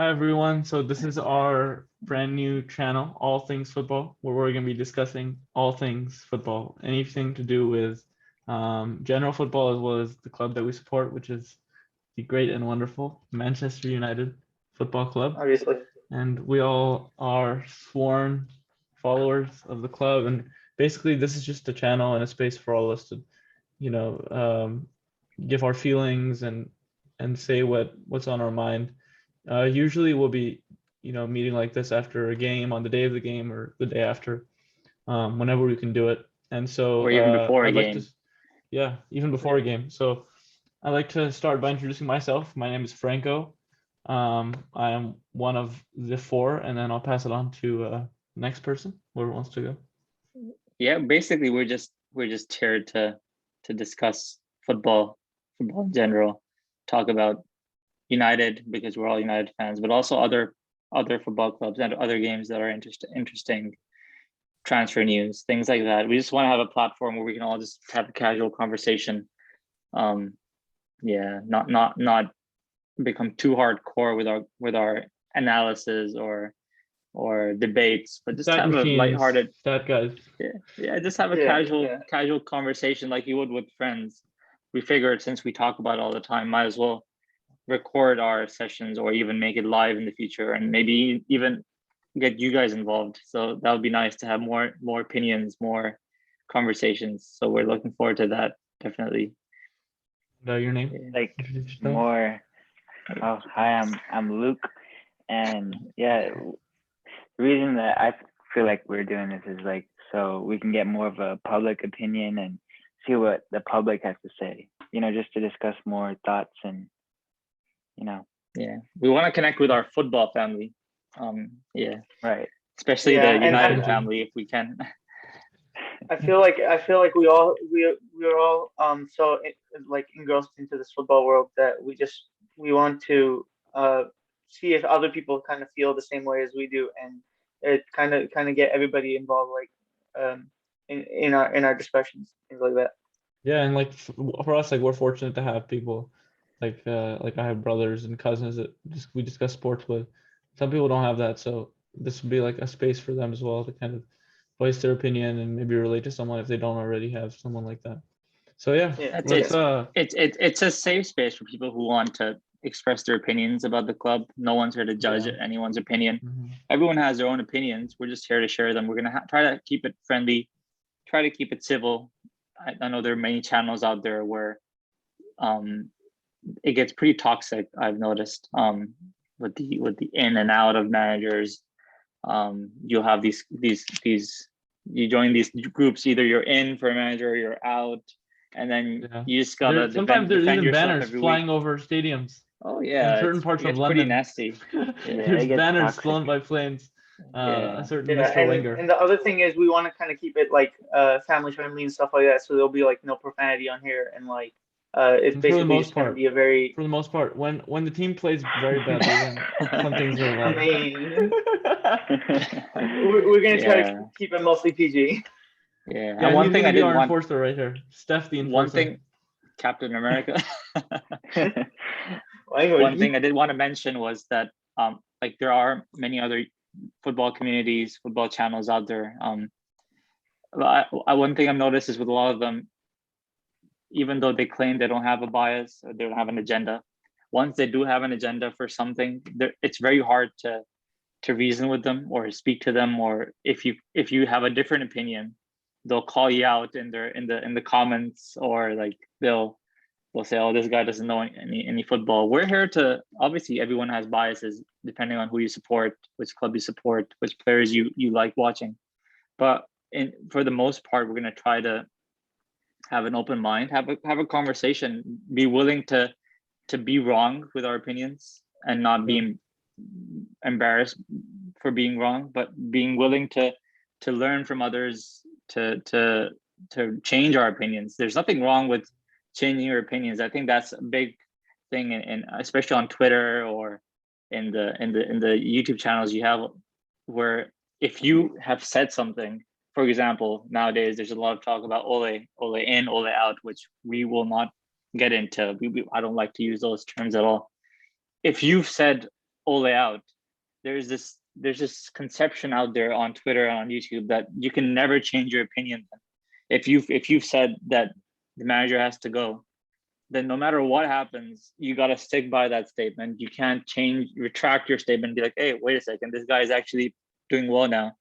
Hi everyone. So this is our brand new channel, All Things Football, where we're going to be discussing all things football, anything to do with general football as well as the club that we support, which is the great and wonderful Manchester United Football Club. Obviously. And we all are sworn followers of the club. And basically, this is just a channel and a space for all of us to, you know, give our feelings and say what's on our mind. Usually we'll be, meeting like this after a game, on the day of the game or the day after, whenever we can do it. And so Or even before a I'd like to, game. yeah, even before a game. So I'd like to start by introducing myself. My name is Franco. I am one of the four, and then I'll pass it on to next person, whoever wants to go. Yeah, basically we're just here to discuss football in general, talk about United because we're all United fans, but also other football clubs and other games that are interesting, transfer news, things like that. We just want to have a platform where we can all just have a casual conversation. Yeah, not become too hardcore with our analysis or debates, but just Stat have a machines, lighthearted, stat guys. yeah, just have a casual conversation like you would with friends. We figured since we talk about it all the time, might as well record our sessions or even make it live in the future and maybe even get you guys involved. So that would be nice to have more opinions, more conversations. So we're looking forward to that, definitely. Your name? Like Introduce yourself. more. Oh, hi, I'm Luke, and yeah, the reason that I feel like we're doing this is like so we can get more of a public opinion and see what the public has to say. Just to discuss more thoughts and Yeah, we want to connect with our football family. Yeah, right. especially Yeah, the and United family, if we can. I feel like we're all like engrossed into this football world that we want to see if other people kind of feel the same way as we do, and it kind of get everybody involved, like in our discussions, things like that. Yeah, and like for us, like we're fortunate to have people like I have brothers and cousins that we discuss sports with. Some people don't have that, so this would be like a space for them as well to kind of voice their opinion and maybe relate to someone if they don't already have someone like that. So yeah, Yeah, let's It's a safe space for people who want to express their opinions about the club. No one's here to judge anyone's opinion. Everyone has their own opinions. We're just here to share them. We're gonna try to keep it friendly, try to keep it civil. I know there are many channels out there where it gets pretty toxic. I've noticed with the in and out of managers. You'll have these you join these groups. Either you're in for a manager or you're out, and then you just gotta sometimes there's defend even yourself banners every flying week. over stadiums. Oh yeah, In certain parts it of gets pretty London. nasty. There's banners flown by planes. Yeah. A certain yeah, Mr. Wenger. and the other thing is we want to kind of keep it like family friendly and stuff like that, so there'll be like no profanity on here, and like it's And basically just going to be a very for the most part, when the team plays very badly, then some things are allowed. I mean, we're gonna try to keep it mostly PG. Yeah, Yeah, and one thing I didn't our want. enforcer right here, Steph the enforcer. One thing, Captain America. Language. One thing I did want to mention was that like there are many other football communities, football channels out there. One thing I've noticed is with a lot of them, even though they claim they don't have a bias or they don't have an agenda, once they do have an agenda for something, it's very hard to reason with them or speak to them. Or if you have a different opinion, they'll call you out in the comments, or like they'll say, "Oh, this guy doesn't know any football." We're here to, obviously everyone has biases depending on who you support, which club you support, which players you like watching. But for the most part, we're gonna try to have an open mind, have a conversation, be willing to be wrong with our opinions and not being embarrassed for being wrong, but being willing to learn from others, to change our opinions. There's nothing wrong with changing your opinions. I think that's a big thing, and especially on Twitter or in the YouTube channels you have, where if you have said something, for example, nowadays there's a lot of talk about Ole in, Ole out, which we will not get into. I don't like to use those terms at all. If you've said Ole out, there's this conception out there on Twitter and on YouTube that you can never change your opinion. If you've said that the manager has to go, then no matter what happens, you got to stick by that statement. You can't retract your statement and be like, hey, wait a second, this guy is actually doing well now.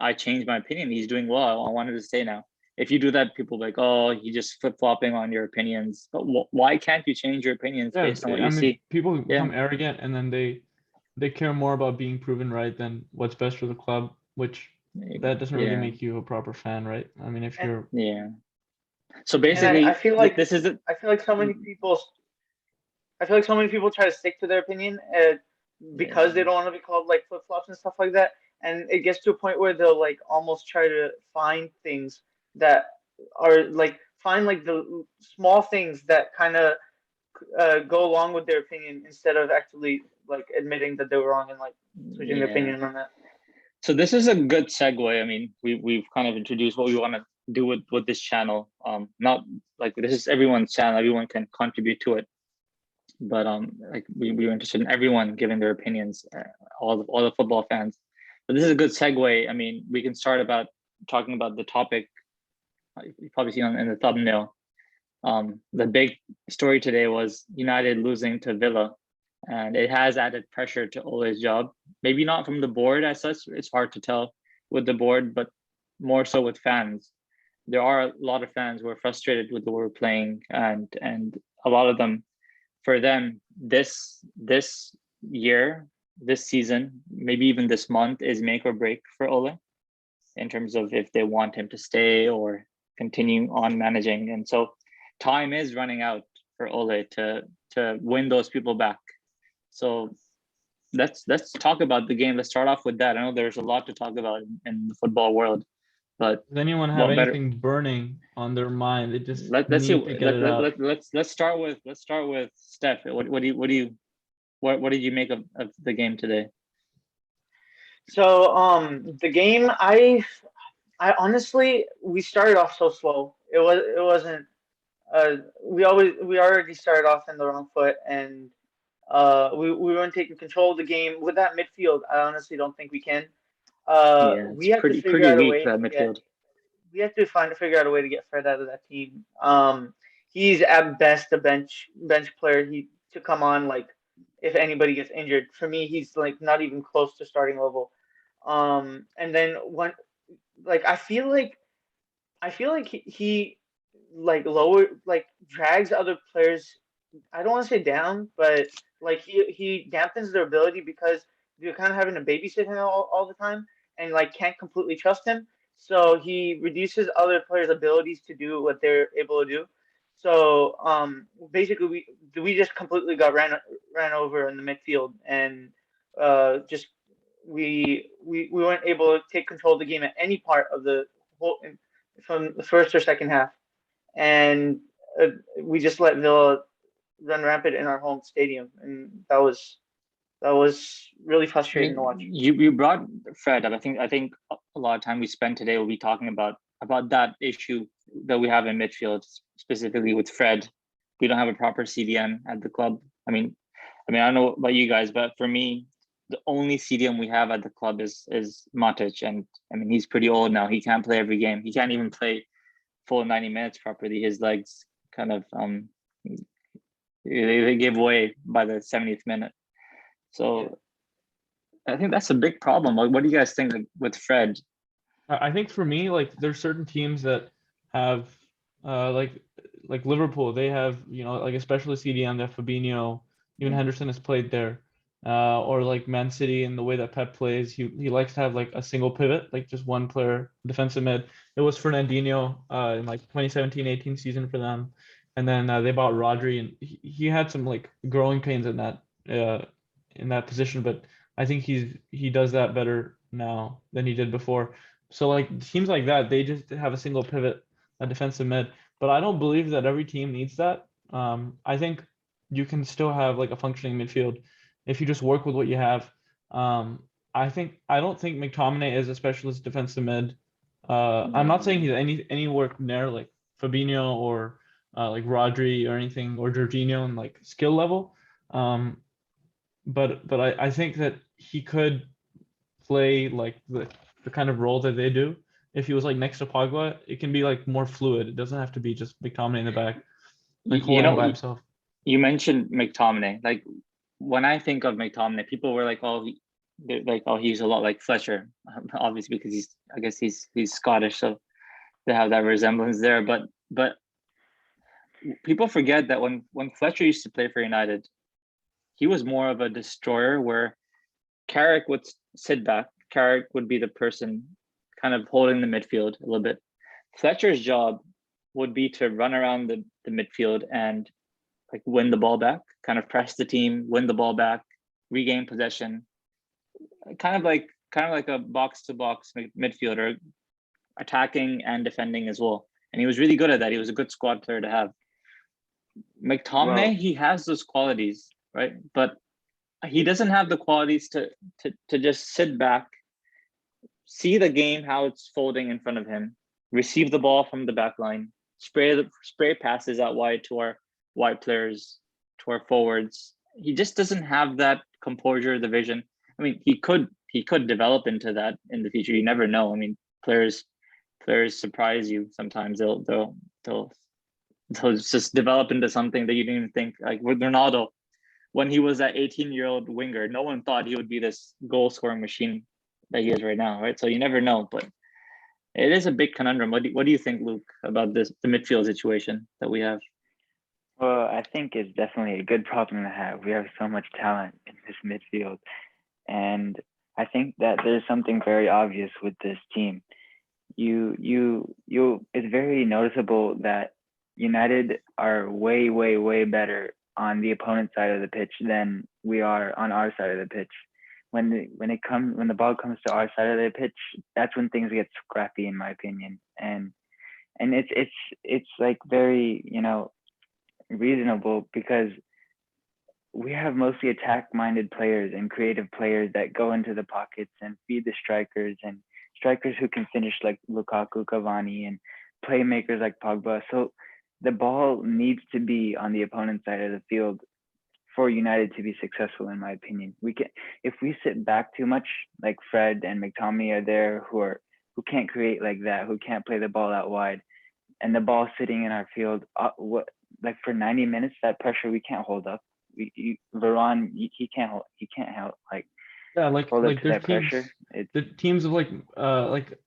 I changed my opinion. He's doing well. I wanted to stay now. If you do that, people are like, oh, you just flip-flopping on your opinions. But why can't you change your opinions based on what you see? People become arrogant, and then they care more about being proven right than what's best for the club, which that doesn't really make you a proper fan, right? I mean, if you're So basically, I feel like this is it. I feel like so many people try to stick to their opinion because they don't want to be called like flip flops and stuff like that, and it gets to a point where they'll like almost try to find things that are like find like the small things that kind of go along with their opinion instead of actually like admitting that they were wrong and like switching their opinion on that. So this is a good segue. I mean, we've kind of introduced what we want to do with this channel. Not like this is everyone's channel, everyone can contribute to it, but like we were interested in everyone giving their opinions, all the football fans. But this is a good segue. I mean, we can start about talking about the topic you've probably seen in the thumbnail. The big story today was United losing to Villa, and it has added pressure to Ole's job. Maybe not from the board as such, it's hard to tell with the board, but more so with fans. There are a lot of fans who are frustrated with the way we're playing, and a lot of them, for them, this year, this season, maybe even this month is make or break for Ole in terms of if they want him to stay or continue on managing. And so time is running out for Ole to win those people back. So let's talk about the game. Let's start off with that. I know there's a lot to talk about in the football world, but does anyone have anything burning on their mind? They just let's start with Steph. What did you make of the game today? So the game, I honestly, we started off so slow. It wasn't we already started off in the wrong foot, and we weren't taking control of the game with that midfield. I honestly don't think we can. We have to figure out a way. We have to figure out a way to get Fred out of that team. He's at best a bench player. To come on like if anybody gets injured. For me, he's like not even close to starting level. And then when like I feel like he like drags other players. I don't want to say down, but like he dampens their ability because you're kind of having to babysit him all the time and like can't completely trust him. So he reduces other players' abilities to do what they're able to do. So basically we just completely got ran over in the midfield, and just we weren't able to take control of the game at any part of the whole from the first or second half, and we just let Villa run rampant in our home stadium, and that was really frustrating to watch. You brought Fred up. I think a lot of time we spent today will be talking about that issue that we have in midfield, specifically with Fred. We don't have a proper CDM at the club. I mean, I don't know about you guys, but for me, the only CDM we have at the club is Matic, and I mean he's pretty old now. He can't play every game. He can't even play full 90 minutes properly. His legs kind of they gave way by the 70th minute. So I think that's a big problem. Like, what do you guys think with Fred? I think for me, like there's certain teams that have like Liverpool, they have, like especially CDM, they have Fabinho, even Henderson has played there. Or like Man City, in the way that Pep plays, he likes to have like a single pivot, like just one player, defensive mid. It was Fernandinho in like 2017-18 season for them, and then they bought Rodri, and he had some like growing pains in that position, but I think he does that better now than he did before. So like teams like that, they just have a single pivot, a defensive mid, but I don't believe that every team needs that. I think you can still have like a functioning midfield if you just work with what you have. I don't think McTominay is a specialist defensive mid. I'm not saying he's anywhere near like Fabinho or like Rodri or anything, or Jorginho in like skill level. but I think that he could play like the kind of role that they do. If he was like next to Pogba, it can be like more fluid. It doesn't have to be just McTominay in the back, like You holding know, by himself. you mentioned McTominay. Like when I think of McTominay, people were like, "Oh, they're like, oh, he's a lot like Fletcher," obviously because I guess he's Scottish, so they have that resemblance there. But people forget that when Fletcher used to play for United, he was more of a destroyer where Carrick would sit back. Carrick would be the person kind of holding the midfield a little bit. Fletcher's job would be to run around the midfield and like win the ball back, kind of press the team, win the ball back, regain possession, kind of like a box to box midfielder, attacking and defending as well. And he was really good at that. He was a good squad player to have. McTominay, he has those qualities, right? But he doesn't have the qualities to just sit back, see the game how it's folding in front of him, receive the ball from the back line, spray passes out wide to our wide players, to our forwards. He just doesn't have that composure, the vision. I mean, he could develop into that in the future. You never know. I mean, players surprise you sometimes. They'll just develop into something that you didn't even think. Like with Ronaldo, when he was that 18-year-old winger, no one thought he would be this goal scoring machine that he is right now, right? So you never know, but it is a big conundrum. What do you think, Luke, about the midfield situation that we have? Well, I think it's definitely a good problem to have. We have so much talent in this midfield. And I think that there's something very obvious with this team. It's very noticeable that United are way, way, way better on the opponent's side of the pitch than we are on our side of the pitch. When the ball comes to our side of the pitch, that's when things get scrappy, in my opinion. And it's like very, reasonable, because we have mostly attack-minded players and creative players that go into the pockets and feed the strikers, and strikers who can finish like Lukaku, Cavani, and playmakers like Pogba. So the ball needs to be on the opponent's side of the field for United to be successful, in my opinion. If we sit back too much, like Fred and McTominay are there, who can't create like that, who can't play the ball out wide, and the ball sitting in our field, like for 90 minutes, that pressure we can't hold up. Varane, he can't help like Yeah, like hold up to there's that teams, pressure. the teams of like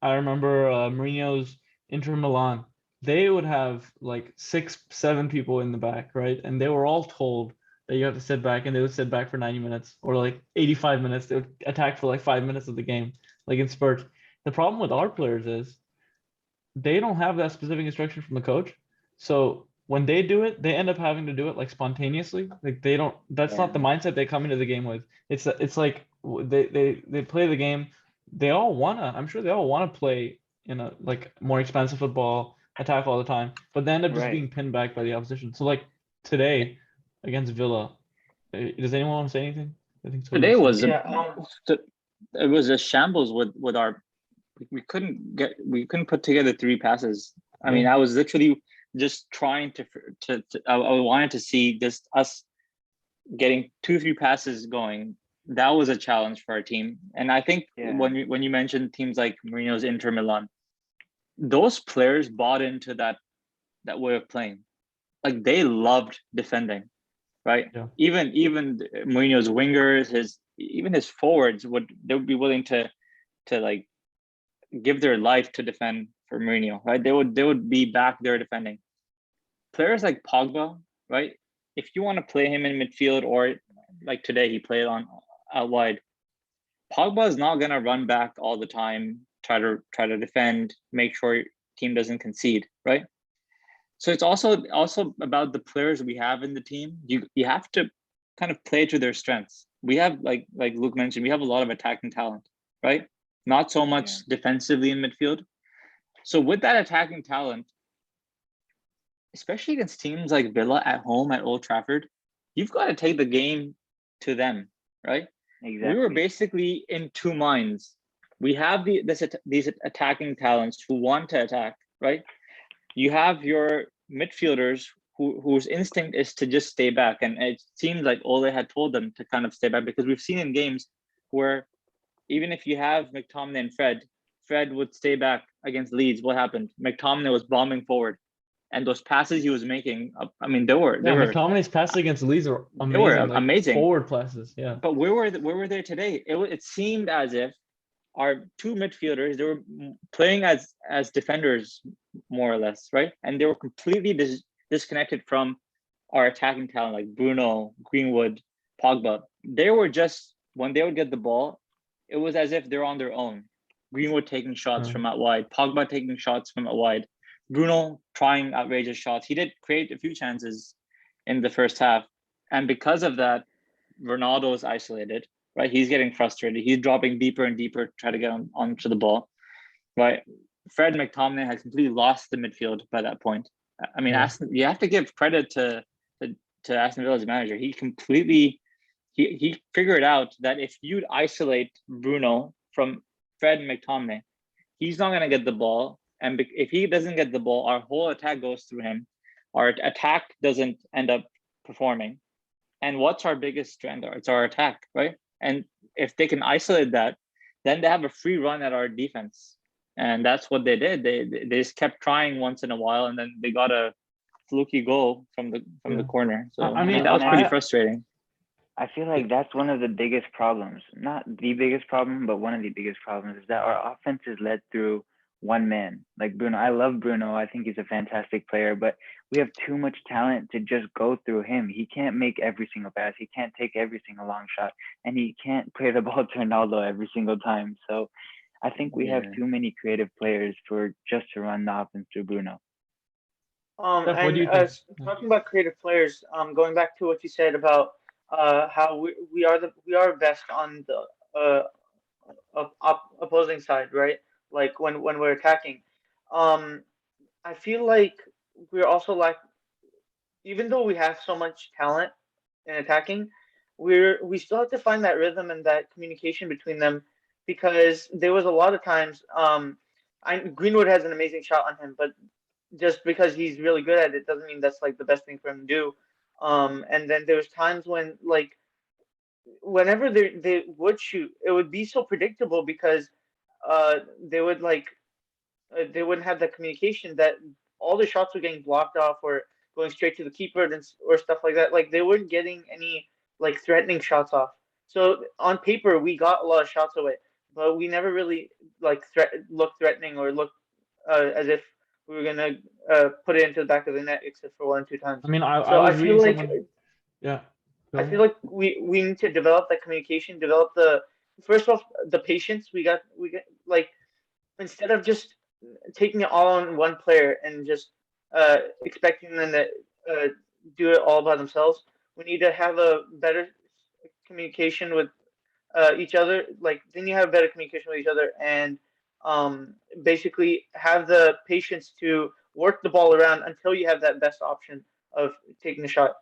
I remember Mourinho's Inter Milan. They would have like 6, 7 people in the back, right? And they were all told that you have to sit back, and they would sit back for 90 minutes or like 85 minutes. They would attack for like 5 minutes of the game, like in spurts. The problem with our players is they don't have that specific instruction from the coach. So when they do it, they end up having to do it like spontaneously. Like they don't. That's not the mindset they come into the game with. It's like they play the game. They all wanna. I'm sure they all wanna play in a like more expansive football, attack all the time, but they end up just being pinned back by the opposition. So like today against Villa, does anyone want to say anything? I think so. Today was Yeah. it was a shambles with our. We couldn't put together 3 passes. I mean, I was literally just trying I wanted to see just us getting 2-3 passes going. That was a challenge for our team. And I think when you mentioned teams like Mourinho's Inter Milan, those players bought into that way of playing. Like they loved defending, right? Yeah. Even Mourinho's wingers, his forwards they would be willing to like give their life to defend for Mourinho, right? They would be back there defending. Players like Pogba, right? If you want to play him in midfield, or like today he played out wide, Pogba is not gonna run back all the time, try to defend, make sure your team doesn't concede, right? So it's also about the players we have in the team. You have to kind of play to their strengths. We have like Luke mentioned, we have a lot of attacking talent, right? Not so much defensively in midfield. So with that attacking talent, especially against teams like Villa at home at Old Trafford, you've got to take the game to them, right? Exactly. We were basically in 2 minds. We have these attacking talents who want to attack, right? You have your midfielders whose instinct is to just stay back. And it seemed like Ole had told them to kind of stay back, because we've seen in games where even if you have McTominay and Fred would stay back against Leeds. What happened? McTominay was bombing forward, and those passes he was making, I mean, they were McTominay's passes against Leeds are they were amazing, like amazing. forward passes. Yeah. But where were they today? It seemed as if our two midfielders, they were playing as defenders more or less, right? And they were completely disconnected from our attacking talent like Bruno, Greenwood, Pogba. They were just, when they would get the ball, it was as if they're on their own. Greenwood taking shots from out wide, Pogba taking shots from out wide, Bruno trying outrageous shots. He did create a few chances in the first half. And because of that, Ronaldo is isolated, right? He's getting frustrated. He's dropping deeper and deeper to try to get onto the ball, right? Fred McTominay has completely lost the midfield by that point. I mean, Aston, you have to give credit to Aston Villa's manager. He completely, he figured out that if you'd isolate Bruno from Fred and McTominay, he's not going to get the ball. And if he doesn't get the ball, our whole attack goes through him. Our attack doesn't end up performing. And what's our biggest strength? It's our attack, right? And if they can isolate that, then they have a free run at our defense. And that's what they did. They just kept trying once in a while, and then they got a fluky goal from the corner. So I mean, that was pretty frustrating. I feel like that's one of the biggest problems. Not the biggest problem, but one of the biggest problems is that our offense is led through one man. Like Bruno. I love Bruno. I think he's a fantastic player, but we have too much talent to just go through him. He can't make every single pass. He can't take every single long shot, and he can't play the ball to Ronaldo every single time. So I think we have too many creative players for just to run the offense through Bruno. And talking about creative players, going back to what you said about how we are best on the opposing side, right? Like when we're attacking. I feel like we're also like, even though we have so much talent in attacking, we still have to find that rhythm and that communication between them, because there was a lot of times Greenwood has an amazing shot on him, but just because he's really good at it doesn't mean that's like the best thing for him to do. And then there was times when, like, whenever they would shoot, it would be so predictable because they would they wouldn't have that communication, that all the shots were getting blocked off or going straight to the keeper or stuff like that. Like they weren't getting any like threatening shots off. So on paper we got a lot of shots away, but we never really like looked threatening or looked as if we were gonna put it into the back of the net, except for 1 or 2 times. I mean, I feel like yeah. I feel like we need to develop that communication, develop first off the patience. We got like, instead of just taking it all on one player and just expecting them to do it all by themselves, we need to have a better communication with each other. Like then you have better communication with each other, and basically have the patience to work the ball around until you have that best option of taking a shot.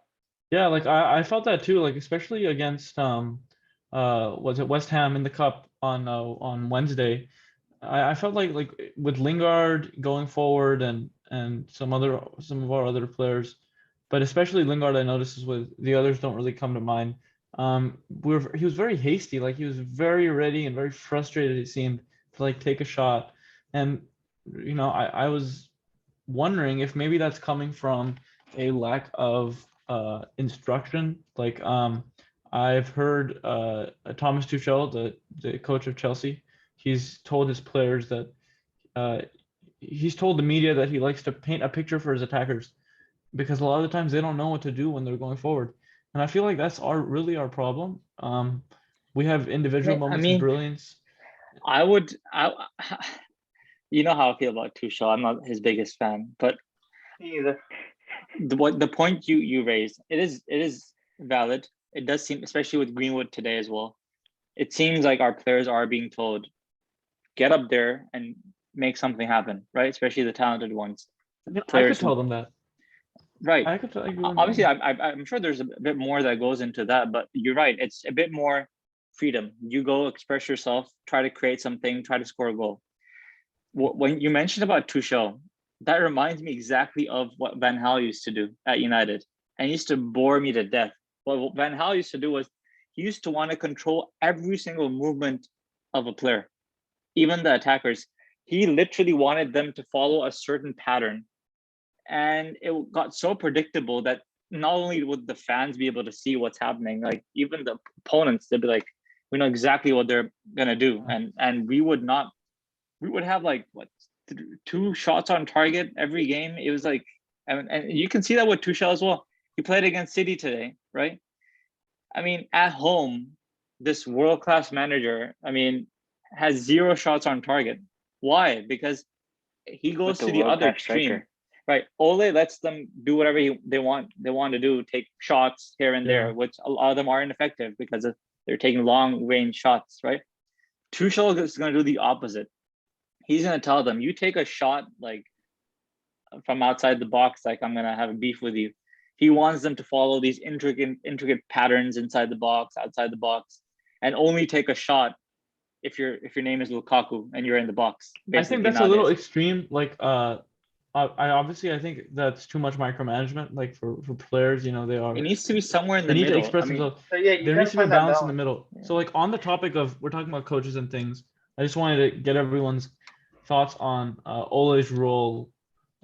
Yeah, like I felt that too, like especially against was it West Ham in the cup on Wednesday. I felt like with Lingard going forward and some of our other players, but especially Lingard, I noticed is with the others don't really come to mind. He was very hasty, like he was very ready and very frustrated, it seemed, to like take a shot. And you know, I was wondering if maybe that's coming from a lack of instruction. Like I've heard Thomas Tuchel, the coach of Chelsea, he's told his players that he's told the media that he likes to paint a picture for his attackers, because a lot of the times they don't know what to do when they're going forward. And I feel like that's really our problem. We have individual moments of brilliance. You know how I feel about Tuchel. I'm not his biggest fan, but me either. The point you raised, it is valid. It does seem, especially with Greenwood today as well, it seems like our players are being told, get up there and make something happen, right? Especially the talented ones. I could tell them that. Right. I could tell you. Obviously, I'm sure there's a bit more that goes into that, but you're right. It's a bit more freedom. You go express yourself, try to create something, try to score a goal. When you mentioned about Tuchel, that reminds me exactly of what Van Gaal used to do at United, and he used to bore me to death. What Van Gaal used to do was he used to want to control every single movement of a player, even the attackers. He literally wanted them to follow a certain pattern, and it got so predictable that not only would the fans be able to see what's happening, like even the opponents, they'd be like, we know exactly what they're gonna do, and we would have like what, 2 shots on target every game. It was like, and you can see that with Tuchel as well. He played against City today, right? I mean, at home, this world-class manager, I mean, has 0 shots on target. Why? Because he goes to the other extreme, right? Ole lets them do whatever they want to do, take shots here and there, which a lot of them are ineffective because they're taking long-range shots, right? Tuchel is going to do the opposite. He's going to tell them, you take a shot like from outside the box, like I'm going to have a beef with you. He wants them to follow these intricate patterns inside the box, outside the box, and only take a shot if your name is Lukaku and you're in the box. I think that's a little extreme. Like, I think that's too much micromanagement. Like for players, you know, It needs to be somewhere in the middle. They middle. need to express themselves. So yeah, there needs to be a balance in the middle. Yeah. So like on the topic of, we're talking about coaches and things, I just wanted to get everyone's thoughts on Ole's role,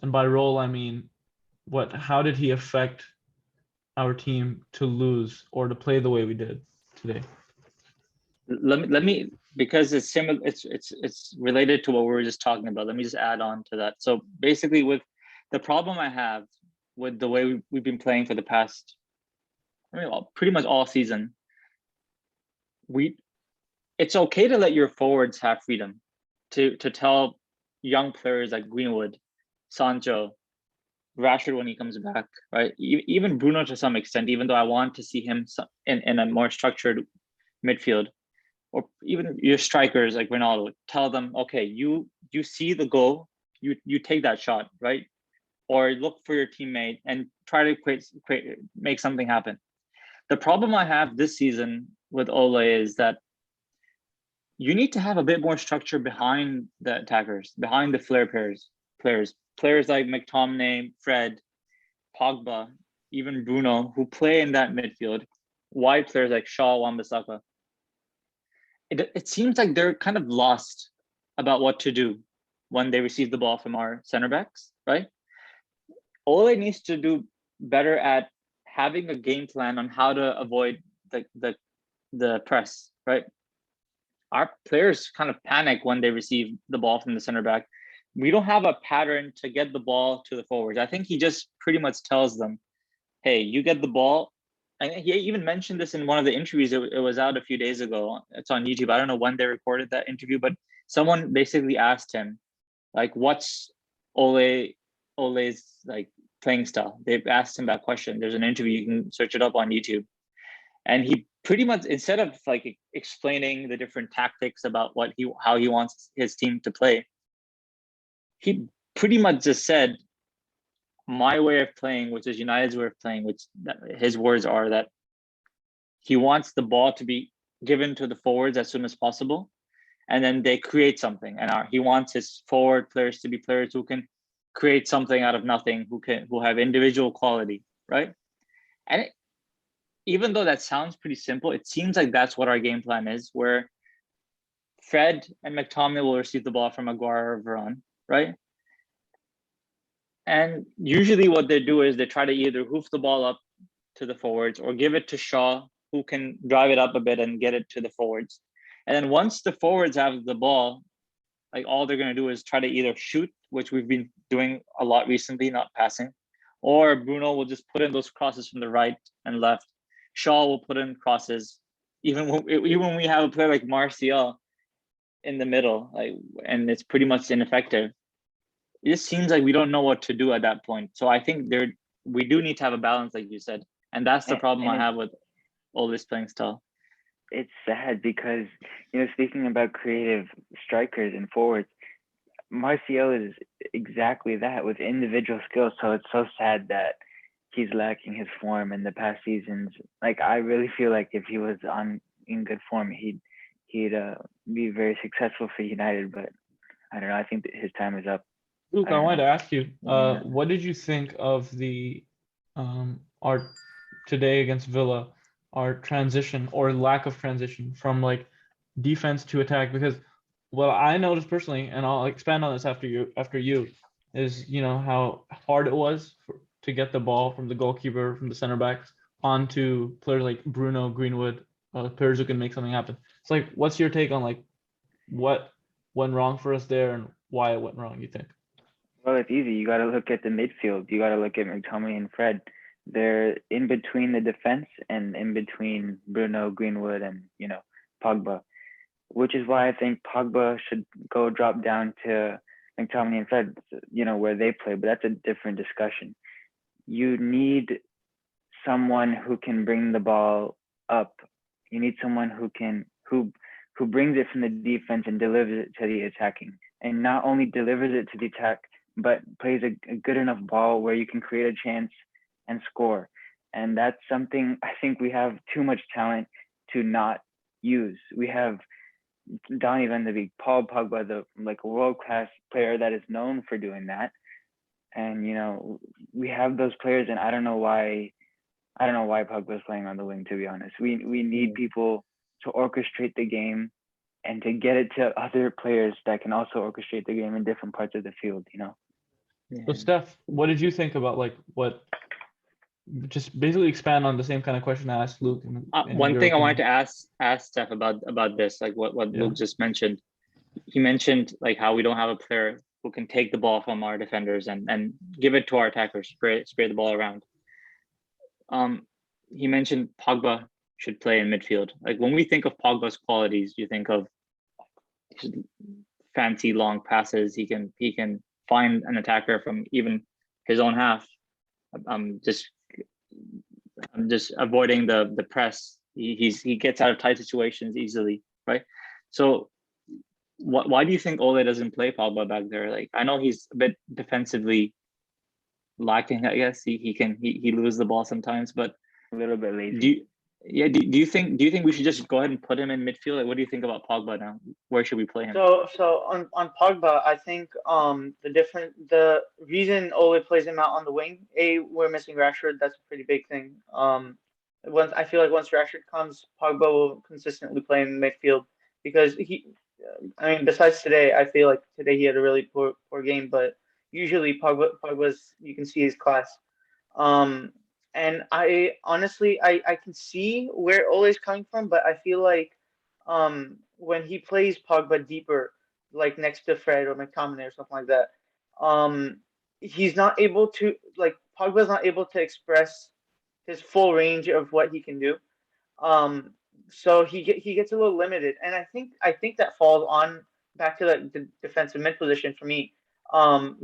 and by role I mean how did he affect our team to lose or to play the way we did today? Let me because it's similar. It's related to what we were just talking about. Let me just add on to that. So basically, with the problem I have with the way we've been playing for the past, pretty much all season, it's okay to let your forwards have freedom to tell young players like Greenwood, Sancho, Rashford when he comes back, right? Even Bruno to some extent, even though I want to see him in a more structured midfield, or even your strikers like Ronaldo, tell them, okay, you see the goal, you take that shot, right? Or look for your teammate and try to make something happen. The problem I have this season with Ole is that you need to have a bit more structure behind the attackers, behind the flair players like McTominay, Fred, Pogba, even Bruno, who play in that midfield, wide players like Shaw, Wan-Bissaka. It seems like they're kind of lost about what to do when they receive the ball from our center backs, right? Ole needs to do better at having a game plan on how to avoid the press, right? Our players kind of panic when they receive the ball from the center back. We don't have a pattern to get the ball to the forwards. I think he just pretty much tells them, hey, you get the ball. And he even mentioned this in one of the interviews. It was out a few days ago. It's on YouTube. I don't know when they recorded that interview, but someone basically asked him, like, what's Ole's like playing style? They've asked him that question. There's an interview, you can search it up on YouTube. And he pretty much, instead of like explaining the different tactics about how he wants his team to play, he pretty much just said, my way of playing, which is United's way of playing, which his words are that he wants the ball to be given to the forwards as soon as possible, and then they create something. And he wants his forward players to be players who can create something out of nothing, who have individual quality, right? And even though that sounds pretty simple, it seems like that's what our game plan is, where Fred and McTominay will receive the ball from Maguire or Varane, right? And usually what they do is they try to either hoof the ball up to the forwards or give it to Shaw, who can drive it up a bit and get it to the forwards. And then once the forwards have the ball, like all they're going to do is try to either shoot, which we've been doing a lot recently, not passing, or Bruno will just put in those crosses from the right and left. Shaw will put in crosses. Even when we have a player like Martial in the middle, and it's pretty much ineffective. It just seems like we don't know what to do at that point. So I think we do need to have a balance, like you said. And that's the problem I have with all this playing style. It's sad because, speaking about creative strikers and forwards, Martial is exactly that with individual skills. So it's so sad that he's lacking his form in the past seasons. Like, I really feel like if he was in good form, he'd be very successful for United. But I don't know. I think that his time is up. Luke, I I don't wanted to know. ask you, Yeah. what did you think of our today against Villa, our transition or lack of transition from like defense to attack? Because what I noticed personally, and I'll expand on this after you, is how hard it was to get the ball from the goalkeeper, from the center backs onto players like Bruno Greenwood, players who can make something happen. It's like, what's your take on like what went wrong for us there and why it went wrong, you think? Well, it's easy. You got to look at the midfield. You got to look at McTominay and Fred. They're in between the defense and in between Bruno, Greenwood, and Pogba, which is why I think Pogba should go drop down to McTominay and Fred, where they play. But that's a different discussion. You need someone who can bring the ball up. You need someone who brings it from the defense and delivers it to the attacking, and not only delivers it to the attack, but plays a good enough ball where you can create a chance and score. And that's something I think we have too much talent to not use. We have Donny van de Beek, Paul Pogba, a world-class player that is known for doing that. And we have those players, and I don't know why Pogba's playing on the wing, to be honest. We need people to orchestrate the game and to get it to other players that can also orchestrate the game in different parts of the field, So Yeah. Steph, what did you think about like what just basically expand on the same kind of question I asked Luke and One your thing I wanted opinion. to ask Steph about this, like what Yeah. Luke just mentioned. He mentioned like how we don't have a player who can take the ball from our defenders and give it to our attackers, spray the ball around. He mentioned Pogba should play in midfield. Like when we think of Pogba's qualities, you think of his fancy long passes. He can find an attacker from even his own half. I'm just avoiding the press. He gets out of tight situations easily, right? So why do you think Ole doesn't play Pogba back there? Like I know he's a bit defensively lacking. I guess he loses the ball sometimes, but a little bit lazy. do you think we should just go ahead and put him in midfield? Like, what do you think about Pogba now? Where should we play him? So on Pogba, I think the reason Ole plays him out on the wing, we're missing Rashford. That's a pretty big thing. I feel like once Rashford comes, Pogba will consistently play in midfield because besides today, I feel like today he had a really poor game, but usually Pogba's you can see his class. And I honestly I can see where Ole's coming from, but I feel like when he plays Pogba deeper, like next to Fred or McTominay or something like that, he's not able to like Pogba's not able to express his full range of what he can do. Um, so he gets a little limited, and I think that falls on back to the defensive mid position for me.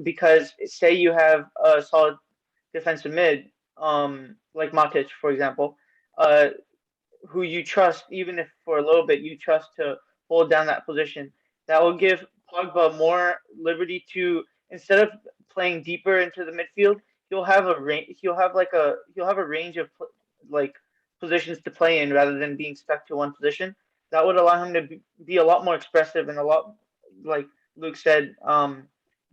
Because say you have a solid defensive mid, like Matic, for example, uh, who you trust, even if for a little bit you trust to hold down that position. That will give Pogba more liberty to instead of playing deeper into the midfield, he'll have a range. He'll have a range of like positions to play in rather than being stuck to one position. That would allow him to be a lot more expressive and a lot like Luke said,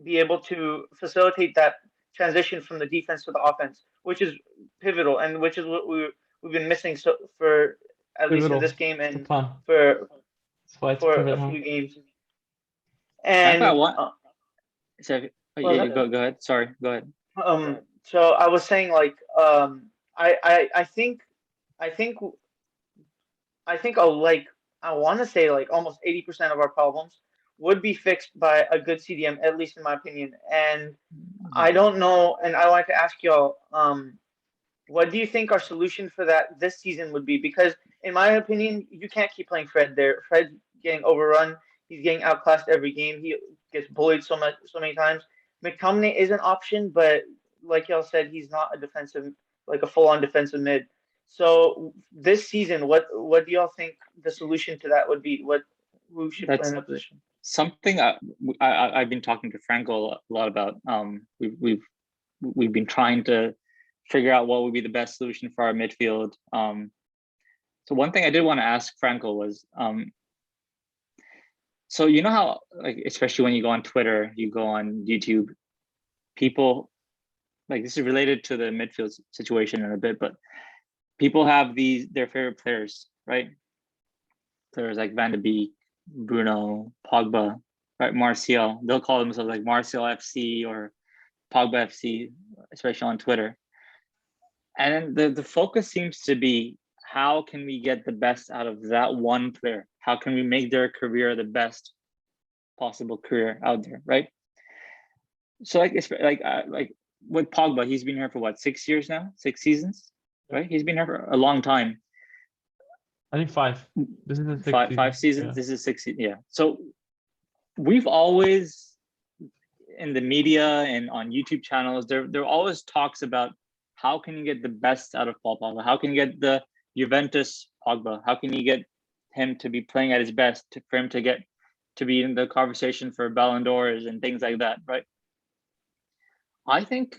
be able to facilitate that transition from the defense to the offense, which is pivotal and which is what we've been missing so for at least in Pivotal. this game The and plan. for That's why it's a pivotal. few games. Franco, I And want. So yeah, go ahead. Sorry, go ahead. so I was saying like I think I think I think I want to say like almost 80% of our problems would be fixed by a good CDM, at least in my opinion. And I don't know, and I wanted to ask y'all, what do you think our solution for that this season would be? Because in my opinion, you can't keep playing Fred there. Fred's getting overrun. He's getting outclassed every game. He gets bullied so many times. McTominay is an option, but like y'all said, he's not a defensive like a full-on defensive mid. So this season, what do y'all think the solution to that would be? Who should play in That's that position? something I've been talking to Franco a lot about. We've been trying to figure out what would be the best solution for our midfield. So one thing I did want to ask Franco was, so you know how like especially when you go on Twitter, you go on YouTube, people, like this is related to the midfield situation in a bit, but people have their favorite players, right? Players like Van de Beek, Bruno, Pogba, right? Martial. They'll call themselves like Martial FC or Pogba FC, especially on Twitter. And the focus seems to be, how can we get the best out of that one player? How can we make their career the best possible career out there, right? So like it's like with Pogba, he's been here for what, 6 years now, 6 seasons, right? He's been here for a long time. I think 5. This is the 6th season. 5 seasons. Yeah. This is 6. Yeah. So we've always, in the media and on YouTube channels, there always talks about how can you get the best out of Paul Pogba? How can you get the Juventus Pogba? How can you get him to be playing at his best, for him to get to be in the conversation for Ballon d'Ors and things like that, right? I think,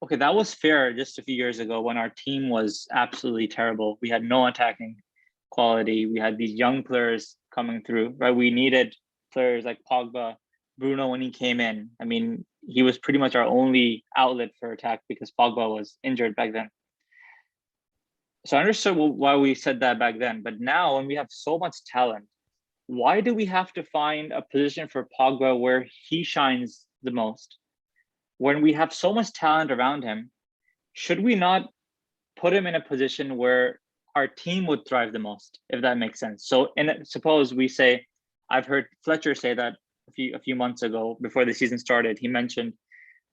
okay, that was fair just a few years ago when our team was absolutely terrible. We had no attacking quality. We had these young players coming through, right? We needed players like Pogba, Bruno when he came in. I mean, he was pretty much our only outlet for attack because Pogba was injured back then. So I understood why we said that back then. But now when we have so much talent, why do we have to find a position for Pogba where he shines the most? When we have so much talent around him, should we not put him in a position where our team would thrive the most, if that makes sense? So suppose we say, I've heard Fletcher say that a few months ago, before the season started, he mentioned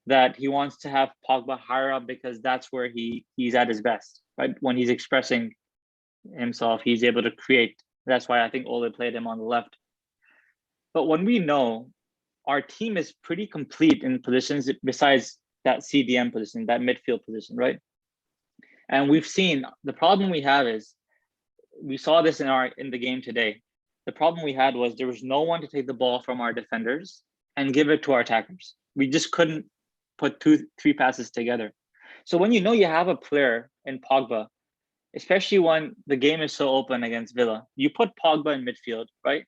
that he wants to have Pogba higher up because that's where he's at his best, right? When he's expressing himself, he's able to create. That's why I think Ole played him on the left. But when we know our team is pretty complete in positions besides that CDM position, that midfield position, right? And we've seen, the problem we have is, we saw this in the game today. The problem we had was there was no one to take the ball from our defenders and give it to our attackers. We just couldn't put 2-3 passes together. So when you know you have a player in Pogba, especially when the game is so open against Villa, you put Pogba in midfield, right?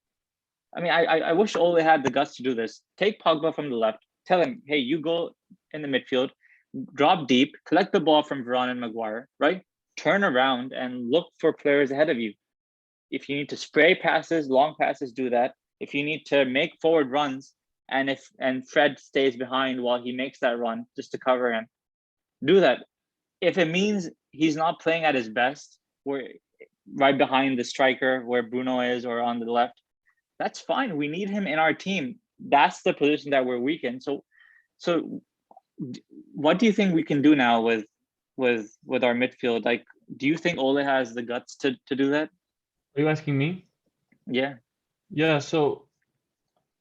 I mean, I wish Ole had the guts to do this. Take Pogba from the left, tell him, hey, you go in the midfield, drop deep, collect the ball from Varane and Maguire, right? Turn around and look for players ahead of you. If you need to spray passes, long passes, do that. If you need to make forward runs, and Fred stays behind while he makes that run just to cover him, do that. If it means he's not playing at his best, we're right behind the striker where Bruno is, or on the left, that's fine. We need him in our team. That's the position that we're weak in. So what do you think we can do now with our midfield? Like, do you think Ole has the guts to do that? Are you asking me? Yeah. Yeah, so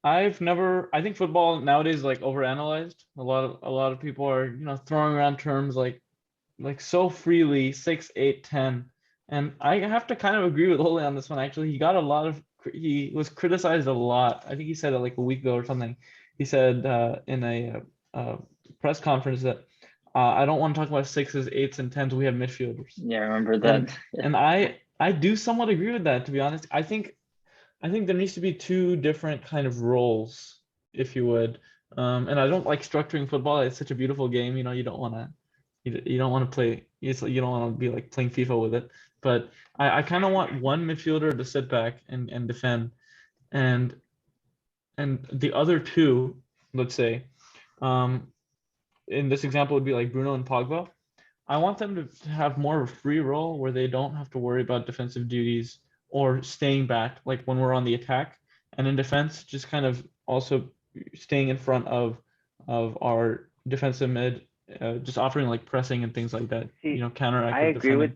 I think football nowadays is like overanalyzed. A lot of people are, throwing around terms like so freely, 6, 8, 10. And I have to kind of agree with Ole on this one. Actually, he was criticized a lot. I think he said it like a week ago or something. He said in a press conference that I don't want to talk about 6s, 8s, and 10s. We have midfielders. Yeah, I remember that. And I do somewhat agree with that, to be honest. I think there needs to be 2 different kind of roles, if you would. And I don't like structuring football. It's such a beautiful game. You don't want to play. You don't want to be like playing FIFA with it. But I kind of want one midfielder to sit back and defend, and the other 2, let's say, in this example would be like Bruno and Pogba. I want them to have more of a free role where they don't have to worry about defensive duties or staying back, like when we're on the attack, and in defense, just kind of also staying in front of our defensive mid, just offering like pressing and things like that. See, Counteractive. I agree defending. with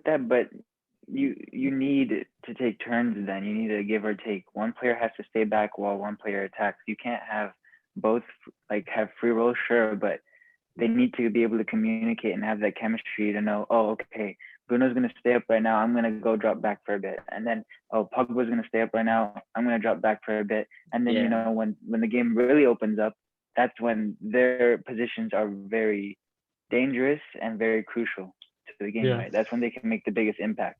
that. But you need to take turns. Then you need to give or take. One player has to stay back while one player attacks. You can't have both have free roles, sure, but they need to be able to communicate and have that chemistry to know, oh, okay, Bruno's going to stay up right now. I'm going to go drop back for a bit. And then, oh, Pogba's going to stay up right now. I'm going to drop back for a bit. And then, when the game really opens up, that's when their positions are very dangerous and very crucial to the game, Yeah. right? That's when they can make the biggest impact.